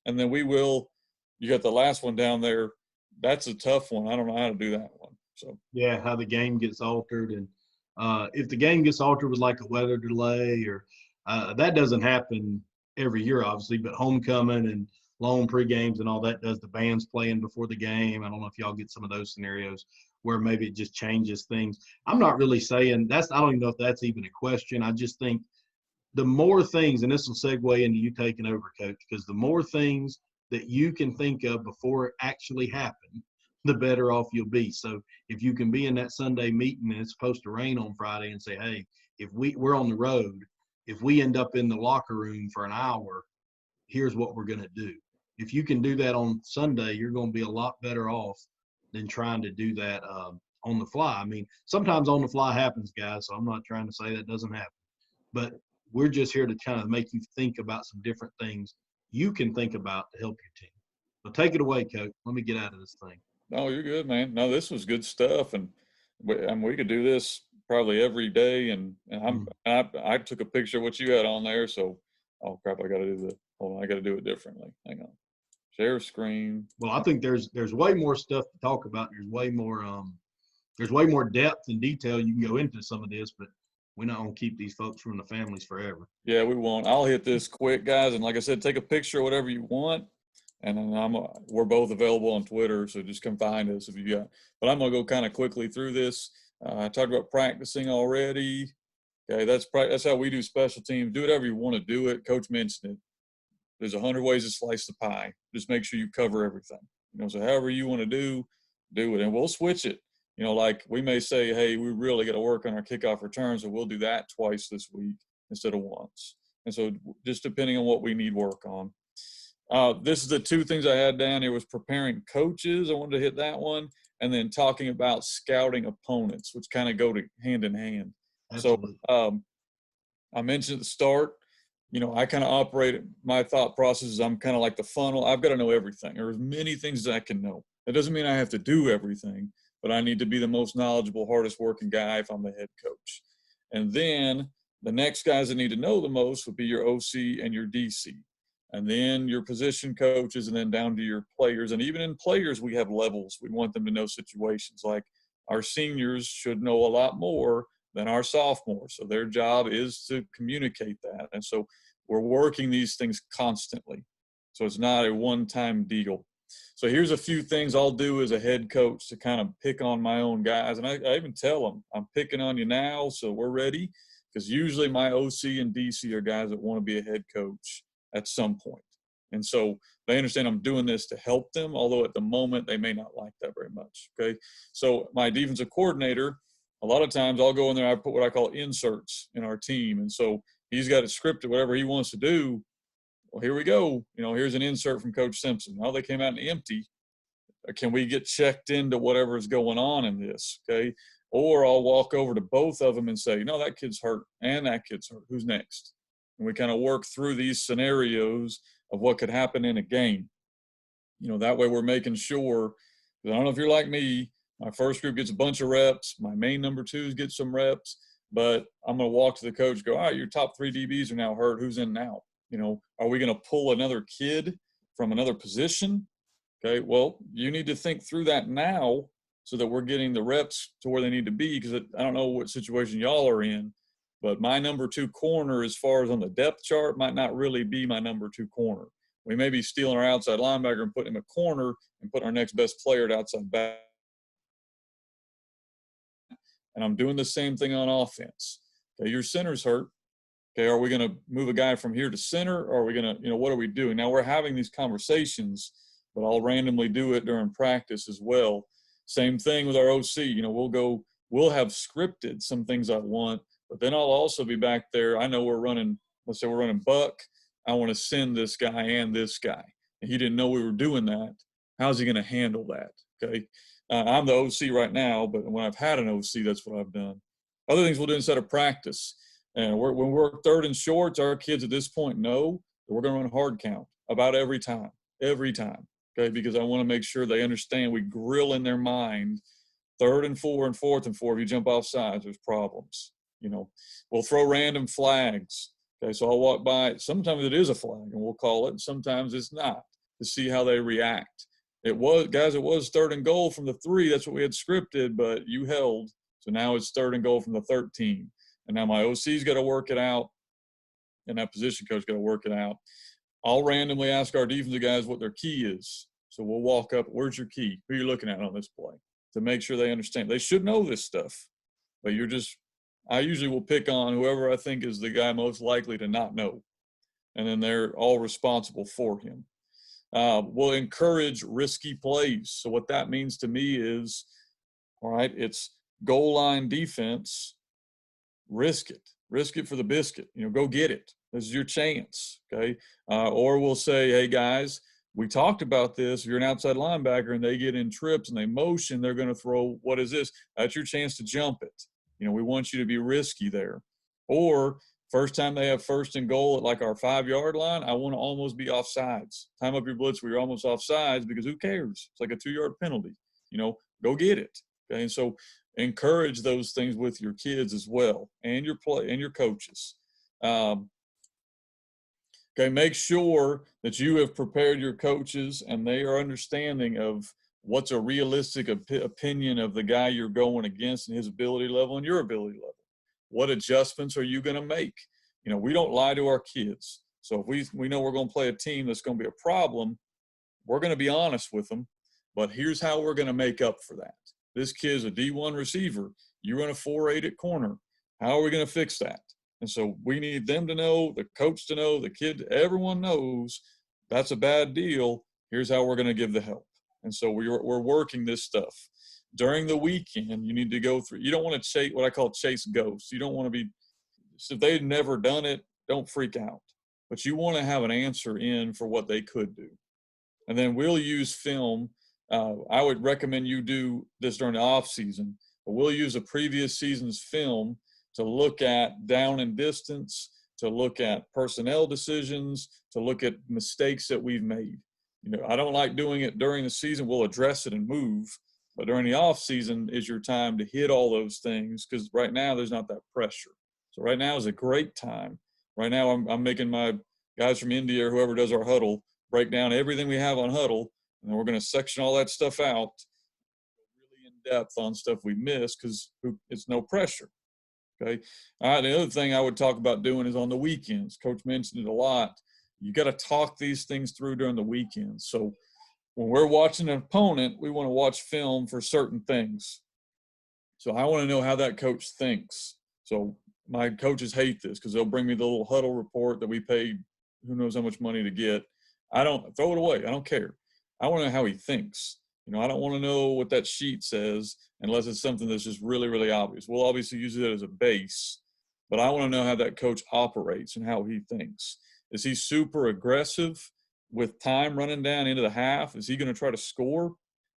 then you got the last one down there. That's a tough one. I don't know how to do that one. So yeah, how the game gets altered, and if the game gets altered with like a weather delay, or that doesn't happen every year, obviously, but homecoming and long pre-games and all that does the bands playing before the game. I don't know if y'all get some of those scenarios where maybe it just changes things. I'm not really saying I don't even know if that's even a question. I just think the more things, and this will segue into you taking over, Coach, because the more things that you can think of before it actually happened, the better off you'll be. So if you can be in that Sunday meeting and it's supposed to rain on Friday and say, hey, if we're on the road, if we end up in the locker room for an hour, here's what we're going to do. If you can do that on Sunday, you're going to be a lot better off than trying to do that on the fly. I mean, sometimes on the fly happens, guys, so I'm not trying to say that doesn't happen. But we're just here to kind of make you think about some different things you can think about to help your team. So take it away, Coach. Let me get out of this thing. no, you're good, man. No, this was good stuff, and we could do this probably every day. And I took a picture of what you had on there. So, oh crap, I got to do hold on, I got to do it differently. Hang on, share screen. Well, I think there's way more stuff to talk about. There's way more depth and detail you can go into some of this, but we're not gonna keep these folks from the families forever. Yeah, we won't. I'll hit this quick, guys, and like I said, take a picture of whatever you want. And then we're both available on Twitter, so just come find us if you got. But I'm gonna go kind of quickly through this. I talked about practicing already. Okay, that's how we do special teams. Do whatever you want to do it. Coach mentioned it. There's 100 ways to slice the pie. Just make sure you cover everything. So however you want to do it, and we'll switch it. Like we may say, hey, we really got to work on our kickoff returns, so we'll do that twice this week instead of once. And so just depending on what we need work on. This is the two things I had down here was preparing coaches. I wanted to hit that one. And then talking about scouting opponents, which kind of go hand in hand. Absolutely. So I mentioned at the start, I kind of operate my thought process is I'm kind of like the funnel. I've got to know everything. There's many things that I can know. That doesn't mean I have to do everything, but I need to be the most knowledgeable, hardest working guy if I'm the head coach. And then the next guys that need to know the most would be your OC and your DC. And then your position coaches, and then down to your players. And even in players, we have levels. We want them to know situations. Like our seniors should know a lot more than our sophomores. So their job is to communicate that. And so we're working these things constantly. So it's not a one-time deal. So here's a few things I'll do as a head coach to kind of pick on my own guys. And I even tell them, I'm picking on you now, so we're ready. Because usually my OC and DC are guys that want to be a head coach at some point. And so they understand I'm doing this to help them, although at the moment they may not like that very much, okay? So my defensive coordinator, a lot of times I'll go in there, I put what I call inserts in our team. And so he's got it scripted, whatever he wants to do. Well, here we go. Here's an insert from Coach Simpson. Well, they came out empty. can we get checked into whatever is going on in this? Okay. Or I'll walk over to both of them and say, no, that kid's hurt and that kid's hurt. Who's next? And we kind of work through these scenarios of what could happen in a game. That way we're making sure, because I don't know if you're like me, my first group gets a bunch of reps, my main number twos get some reps, but I'm going to walk to the coach and go, all right, your top 3 DBs are now hurt. Who's in now? Are we going to pull another kid from another position? Okay, well, you need to think through that now so that we're getting the reps to where they need to be, because I don't know what situation y'all are in, but my number 2 corner, as far as on the depth chart, might not really be my number 2 corner. We may be stealing our outside linebacker and putting him a corner and putting our next best player at outside back. And I'm doing the same thing on offense. Okay, your center's hurt. Okay, are we going to move a guy from here to center, or are we going to, what are we doing? Now we're having these conversations, but I'll randomly do it during practice as well. Same thing with our OC. We'll have scripted some things I want, but then I'll also be back there. I know let's say we're running buck. I want to send this guy and this guy. And he didn't know we were doing that. How's he going to handle that? Okay. I'm the OC right now, but when I've had an OC, that's what I've done. Other things we'll do instead of practice. And when we're 3rd and shorts, our kids at this point know that we're going to run hard count about every time. Okay. Because I want to make sure they understand, we grill in their mind 3rd and 4 and 4th and 4. If you jump off sides, there's problems. We'll throw random flags. Okay, so I'll walk by. Sometimes it is a flag, and we'll call it. And sometimes it's not, to see how they react. It was 3rd and goal from the 3. That's what we had scripted, but you held. So now it's 3rd and goal from the 13. And now my OC's got to work it out, and that position coach got to work it out. I'll randomly ask our defensive guys what their key is. So we'll walk up. Where's your key? Who are you looking at on this play? To make sure they understand. They should know this stuff, but I usually will pick on whoever I think is the guy most likely to not know, and then they're all responsible for him. We'll encourage risky plays. So what that means to me is, all right, it's goal line defense. Risk it for the biscuit. Go get it. This is your chance. Okay. Or we'll say, hey guys, we talked about this. If you're an outside linebacker and they get in trips and they motion, they're going to throw, what is this? That's your chance to jump it. We want you to be risky there. Or first time they have 1st and goal at like our 5-yard line, I want to almost be offsides. Time up your blitz where you're almost offsides, because who cares? It's like a 2-yard penalty. Go get it. Okay. And so encourage those things with your kids as well, and your coaches. Okay. Make sure that you have prepared your coaches and they are understanding of what's a realistic opinion of the guy you're going against and his ability level and your ability level. What adjustments are you going to make? We don't lie to our kids. So if we know we're going to play a team that's going to be a problem, we're going to be honest with them. But here's how we're going to make up for that. This kid's a D1 receiver. You run a 4-8 at corner. How are we going to fix that? And so we need them to know, the coach to know, the kid, everyone knows that's a bad deal. Here's how we're going to give the help. And so we're working this stuff. During the weekend, you need to go through. You don't want to chase what I call chase ghosts. You don't want to be – so if they've never done it, don't freak out. But you want to have an answer in for what they could do. And then we'll use film. I would recommend you do this during the off season, but we'll use a previous season's film to look at down and distance, to look at personnel decisions, to look at mistakes that we've made. I don't like doing it during the season. We'll address it and move, but during the off season is your time to hit all those things, because right now there's not that pressure. So right now is a great time. Right now I'm making my guys from India or whoever does our huddle break down everything we have on huddle, and we're going to section all that stuff out really in depth on stuff we missed, because it's no pressure. Okay. All right. The other thing I would talk about doing is on the weekends. Coach mentioned it a lot. You got to talk these things through during the weekends. So when we're watching an opponent, we want to watch film for certain things. So I want to know how that coach thinks. So my coaches hate this, because they'll bring me the little huddle report that we paid who knows how much money to get. I don't throw it away. I don't care. I want to know how he thinks. I don't want to know what that sheet says unless it's something that's just really, really obvious. We'll obviously use it as a base, but I want to know how that coach operates and how he thinks. Is he super aggressive with time running down into the half? Is he going to try to score?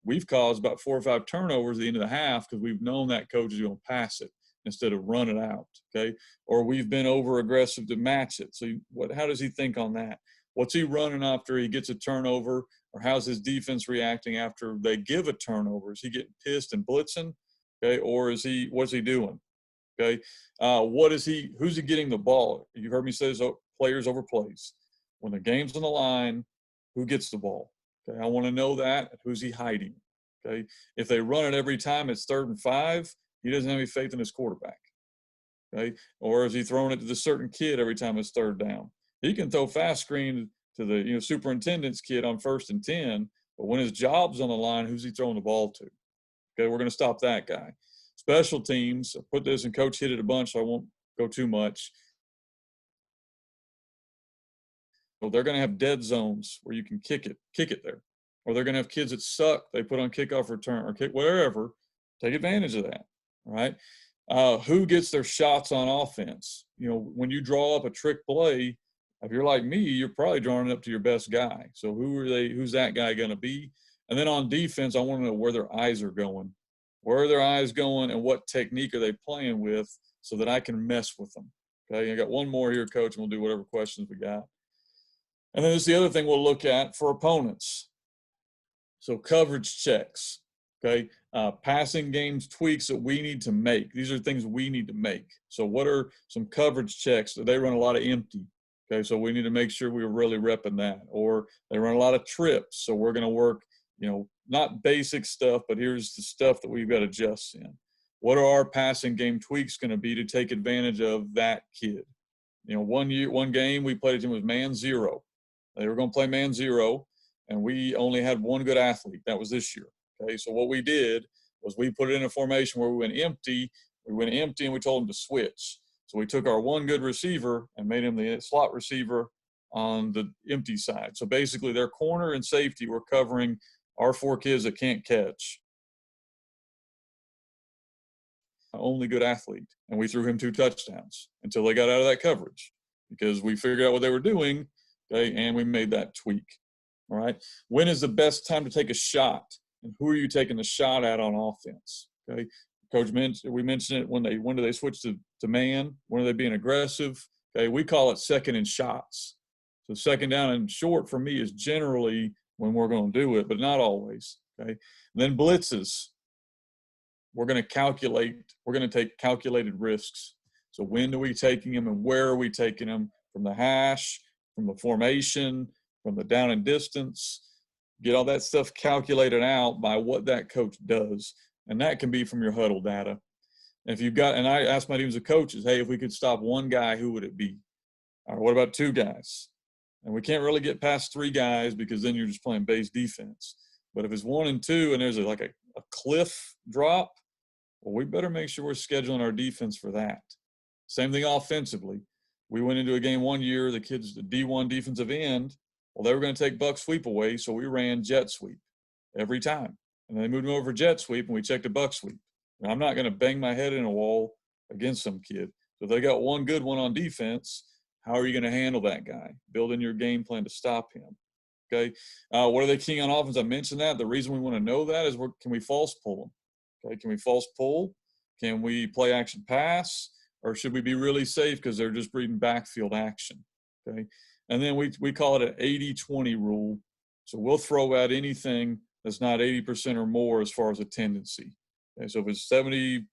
we've caused about 4 or 5 turnovers at the end of the half because we've known that coach is going to pass it instead of run it out, okay? Or we've been over aggressive to match it. So how does he think on that? What's he running after he gets a turnover, or how's his defense reacting after they give a turnover? Is he getting pissed and blitzing, okay? Or what's he doing, okay? Who's he getting the ball? You heard me say this, players over plays. When the game's on the line, who gets the ball? Okay, I want to know that. Who's he hiding? Okay, if they run it every time it's 3rd and 5, he doesn't have any faith in his quarterback. Okay, or is he throwing it to the certain kid every time it's 3rd down? He can throw fast screen to the superintendent's kid on 1st and 10, but when his job's on the line, who's he throwing the ball to? Okay, we're going to stop that guy. Special teams, I put this, and Coach hit it a bunch, so I won't go too much. Well, they're going to have dead zones where you can kick it there. Or they're going to have kids that suck. They put on kickoff return or kick wherever. Take advantage of that, all right? Who gets their shots on offense? When you draw up a trick play, if you're like me, you're probably drawing it up to your best guy. So who's that guy going to be? And then on defense, I want to know where their eyes are going. Where are their eyes going and what technique are they playing with so that I can mess with them? Okay, I got one more here, Coach, and we'll do whatever questions we got. And then this is the other thing we'll look at for opponents. So coverage checks, okay? Passing games tweaks that we need to make. These are things we need to make. So what are some coverage checks? They run a lot of empty, okay? So we need to make sure we're really repping that. Or they run a lot of trips, so we're going to work, not basic stuff, but here's the stuff that we've got to adjust in. What are our passing game tweaks going to be to take advantage of that kid? One game we played a team was man zero. They were going to play man zero, and we only had one good athlete. That was this year. Okay, so what we did was we put it in a formation where we went empty. We went empty, and we told them to switch. So we took our one good receiver and made him the slot receiver on the empty side. So basically, their corner and safety were covering our 4 kids that can't catch. Only good athlete, and we threw him 2 touchdowns until they got out of that coverage because we figured out what they were doing. Okay, and we made that tweak. All right. When is the best time to take a shot, and who are you taking the shot at on offense? Okay, Coach we mentioned it. When do they switch to man? When are they being aggressive? Okay, we call it 2nd and shots. So 2nd down and short for me is generally when we're going to do it, but not always. Okay, and then blitzes. We're going to take calculated risks. So when are we taking them, and where are we taking them? From the hash, from the formation, from the down and distance. Get all that stuff calculated out by what that coach does. And that can be from your huddle data. And I asked my teams of coaches, hey, if we could stop one guy, who would it be? Or what about 2 guys? And we can't really get past 3 guys because then you're just playing base defense. But if it's 1 and 2 and there's a cliff drop, well, we better make sure we're scheduling our defense for that. Same thing offensively. We went into a game one year, the kids, the D1 defensive end, well, they were going to take buck sweep away, so we ran jet sweep every time. And then they moved them over jet sweep, and we checked a buck sweep. And I'm not going to bang my head in a wall against some kid. So if they got one good one on defense, how are you going to handle that guy? Build in your game plan to stop him. Okay. What are they keying on offense? I mentioned that. The reason we want to know that is can we false pull them? Okay. Can we false pull? Can we play action pass? Or should we be really safe because they're just reading backfield action? Okay. And then we call it an 80-20 rule. So we'll throw out anything that's not 80% or more as far as a tendency. Okay. So if it's 75%,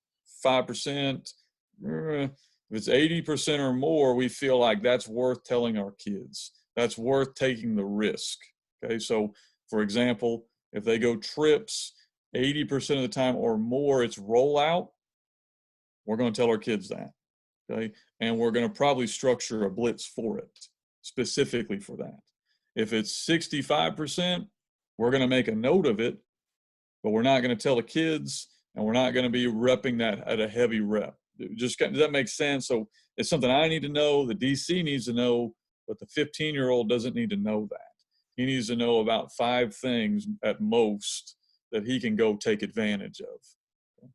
if it's 80% or more, we feel like that's worth telling our kids. That's worth taking the risk. Okay. So for example, if they go trips 80% of the time or more, it's rollout. We're going to tell our kids that. Okay. And we're going to probably structure a blitz for it, specifically for that. If it's 65%, we're going to make a note of it, but we're not going to tell the kids, and we're not going to be repping that at a heavy rep. Does that make sense? So it's something I need to know, the DC needs to know, but the 15-year-old doesn't need to know that. He needs to know about 5 things at most that he can go take advantage of.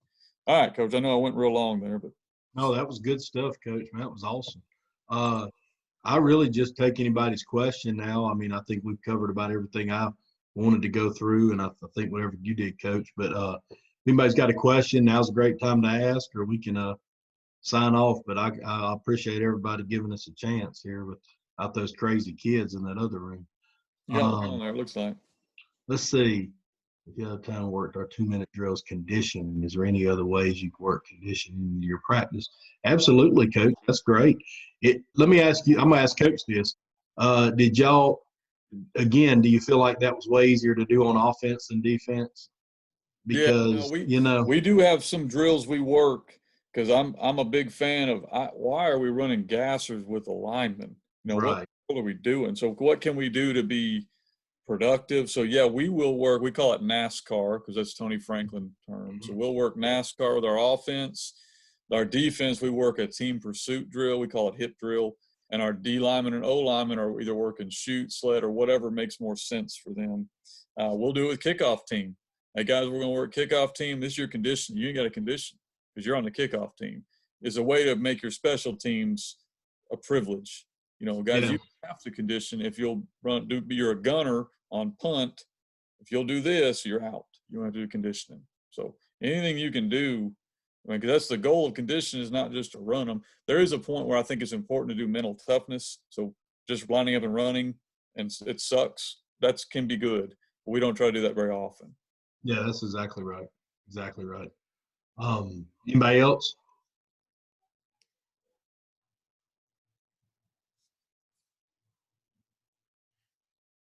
All right, Coach, I know I went real long there, but. No, that was good stuff, Coach. Man, that was awesome. I really just take anybody's question now. I mean, I think we've covered about everything I wanted to go through, and I think whatever you did, Coach. But if anybody's got a question, now's a great time to ask, or we can sign off. But I appreciate everybody giving us a chance here without those crazy kids in that other room. You got one on there, it looks like. Let's see. If the other time worked our 2-minute drills conditioning, is there any other ways you can work conditioning in your practice? Absolutely, Coach. That's great. Let me ask you, I'm going to ask Coach this. Did y'all, again, do you feel like that was way easier to do on offense than defense? Yeah, no, Because, we do have some drills we work because I'm a big fan of why are we running gassers with a lineman? right. What are we doing? So what can we do to be productive? So yeah, we will work. We call it NASCAR because that's Tony Franklin term. So we'll work NASCAR with our offense. Our defense, we work a team pursuit drill. We call it hip drill. And our D linemen and O linemen are either working shoot, sled, or whatever makes more sense for them. We'll do it with kickoff team. Hey guys, we're going to work kickoff team. This is your condition. You ain't got a condition because you're on the kickoff team. It's a way to make your special teams a privilege. Guys, Yeah. you have to condition if you'll you're a gunner on punt. If you'll do this, you're out. You don't have to do conditioning. So anything you can do, because that's the goal of conditioning, is not just to run them. There is a point where I think it's important to do mental toughness. So just lining up and running, and it sucks. That can be good, but we don't try to do that very often. Yeah, that's exactly right. Exactly right. Anybody else?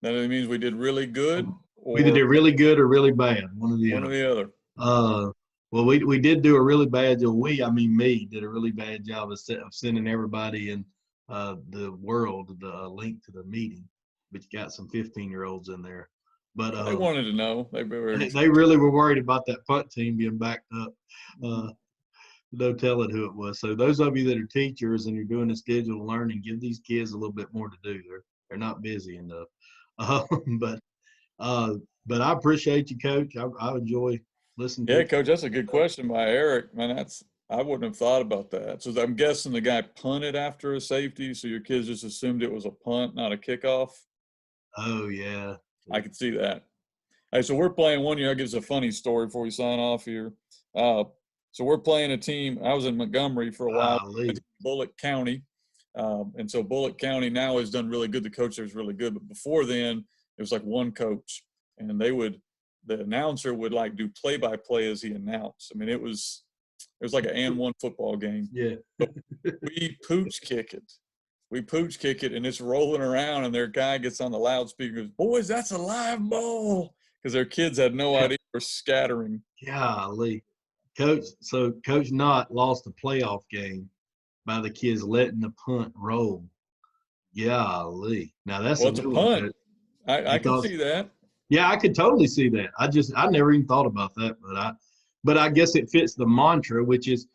That either means we did really good We either or did really good or really bad, one or the one or other. the other. Well, we did do a really bad job. Me, did a really bad job of sending everybody in the world the link to the meeting. But you got some 15-year-olds in there. But They wanted to know. They really were worried about that punt team being backed up. No telling who it was. So those of you that are teachers and you're doing this digital learning, give these kids a little bit more to do. They're not busy enough. But but I appreciate you, Coach. I enjoy listening to Yeah, it. Coach, that's a good question by Eric. Man, I wouldn't have thought about that. So I'm guessing the guy punted after a safety, so your kids just assumed it was a punt, not a kickoff. Oh yeah. I could see that. Hey, so we're playing one year. I'll give us a funny story before we sign off here. So we're playing a team. I was in Montgomery for a while, Bullitt County. And so Bullitt County now has done really good. The coach there is really good. But before then, it was like one coach. And the announcer would like do play-by-play as he announced. I mean, it was like an and one football game. Yeah. So we pooch kick it. And it's rolling around, and their guy gets on the loudspeaker and goes, "Boys, that's a live ball." Because their kids had no idea we're scattering. Golly. Coach Knott lost a playoff game by the kids letting the punt roll. Golly. Now that's It's a punt. I can see that. Yeah, I could totally see that. I never even thought about that, but I guess it fits the mantra, which is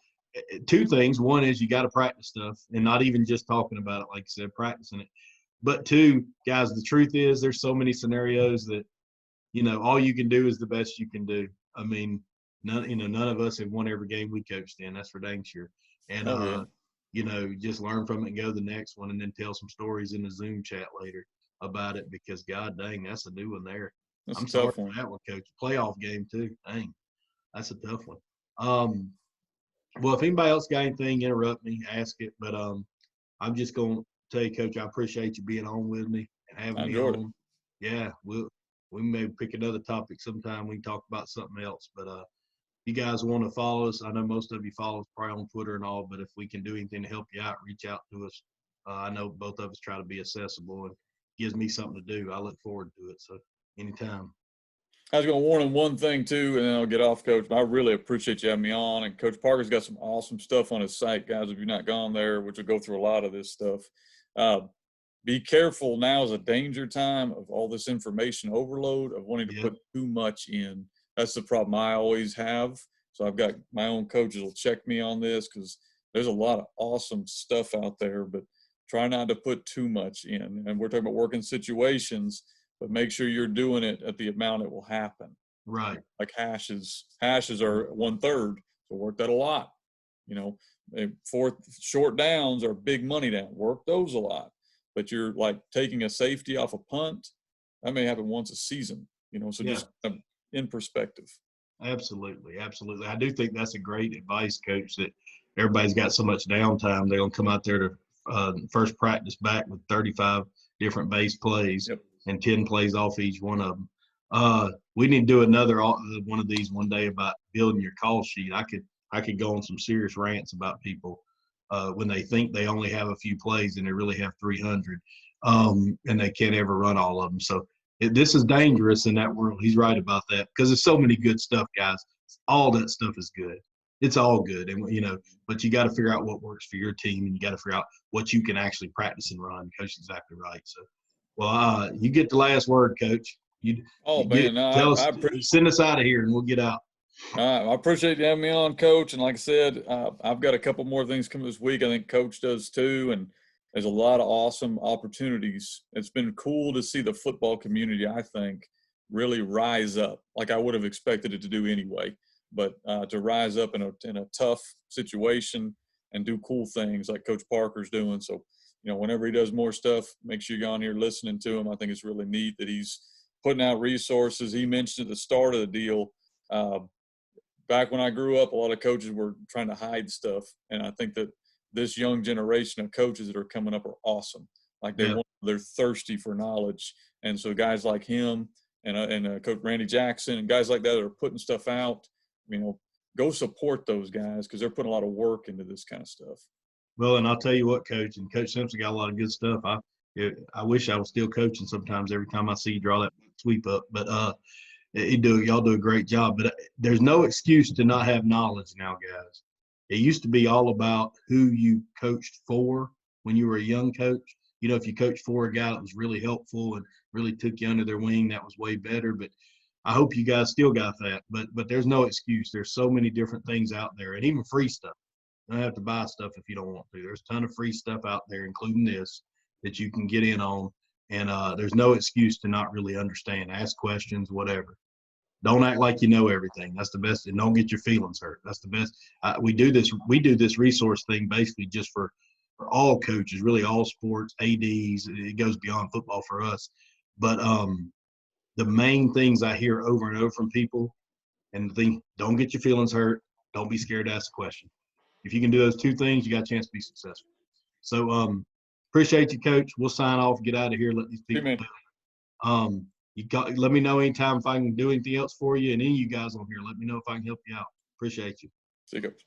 two things. One is you got to practice stuff and not even just talking about it, like you said, practicing it. But two, guys, the truth is there's so many scenarios that, all you can do is the best you can do. I mean, none of us have won every game we coached in. That's for dang sure. And, just learn from it and go to the next one and then tell some stories in the Zoom chat later about it because, God dang, that's a new one there. That's I'm a sorry tough for one. that one, Coach. Playoff game, too. Dang, that's a tough one. Well, if anybody else got anything, interrupt me, ask it. But I'm just going to tell you, Coach, I appreciate you being on with me and having me on. Yeah, we may pick another topic sometime. We can talk about something else. But you guys want to follow us, I know most of you follow us probably on Twitter and all, but if we can do anything to help you out, reach out to us. I know both of us try to be accessible and gives me something to do. I look forward to it. So anytime. I was going to warn him one thing too, and then I'll get off, Coach. I really appreciate you having me on. And Coach Parker's got some awesome stuff on his site, guys. If you've not gone there, which will go through a lot of this stuff, be careful. Now is a danger time of all this information overload of wanting to put too much in. That's the problem I always have. So I've got my own coaches will check me on this because there's a lot of awesome stuff out there, but try not to put too much in. And we're talking about working situations, but make sure you're doing it at the amount it will happen. Right. Like hashes are 1/3. So work that a lot. Fourth short downs are big money down. Work those a lot. But you're like taking a safety off a punt. That may happen once a season. So Yeah. just in perspective. Absolutely, absolutely. I do think that's a great advice, Coach, that everybody's got so much downtime. They're going to come out there to first practice back with 35 different base plays Yep. and 10 plays off each one of them. We need to do another one of these one day about building your call sheet. I could go on some serious rants about people when they think they only have a few plays and they really have 300, and they can't ever run all of them. So this is dangerous in that world. He's right about that because there's so many good stuff, guys. All that stuff is good. It's all good, and but you got to figure out what works for your team, and you got to figure out what you can actually practice and run. Coach is exactly right. So, well, you get the last word, Coach. Oh You get man, no, tell us, I appreciate. send us out of here, and we'll get out. I appreciate you having me on, Coach. And like I said, I've got a couple more things coming this week. I think Coach does too. And there's a lot of awesome opportunities. It's been cool to see the football community, I think, really rise up like I would have expected it to do anyway. But to rise up in a tough situation and do cool things like Coach Parker's doing. So, whenever he does more stuff, make sure you go on here listening to him. I think it's really neat that he's putting out resources. He mentioned at the start of the deal, back when I grew up, a lot of coaches were trying to hide stuff. And I think that this young generation of coaches that are coming up are awesome. Like they're thirsty for knowledge. And so guys like him and Coach Randy Jackson and guys like that are putting stuff out, go support those guys because they're putting a lot of work into this kind of stuff. Well, and I'll tell you what, Coach, and Coach Simpson got a lot of good stuff. I wish I was still coaching sometimes every time I see you draw that sweep up. But y'all do a great job. But there's no excuse to not have knowledge now, guys. It used to be all about who you coached for when you were a young coach. If you coached for a guy that was really helpful and really took you under their wing, that was way better. But I hope you guys still got that. But there's no excuse. There's so many different things out there, and even free stuff. You don't have to buy stuff if you don't want to. There's a ton of free stuff out there, including this, that you can get in on. And there's no excuse to not really understand. Ask questions, whatever. Don't act like you know everything. That's the best. And don't get your feelings hurt. That's the best. We do this resource thing basically just for all coaches, really all sports, ADs. It goes beyond football for us. But the main things I hear over and over from people, and the thing, don't get your feelings hurt. Don't be scared to ask a question. If you can do those two things, you got a chance to be successful. So appreciate you, Coach. We'll sign off, get out of here, let these people live. Let me know anytime if I can do anything else for you, and any of you guys on here, let me know if I can help you out. Appreciate you. See you, Coach.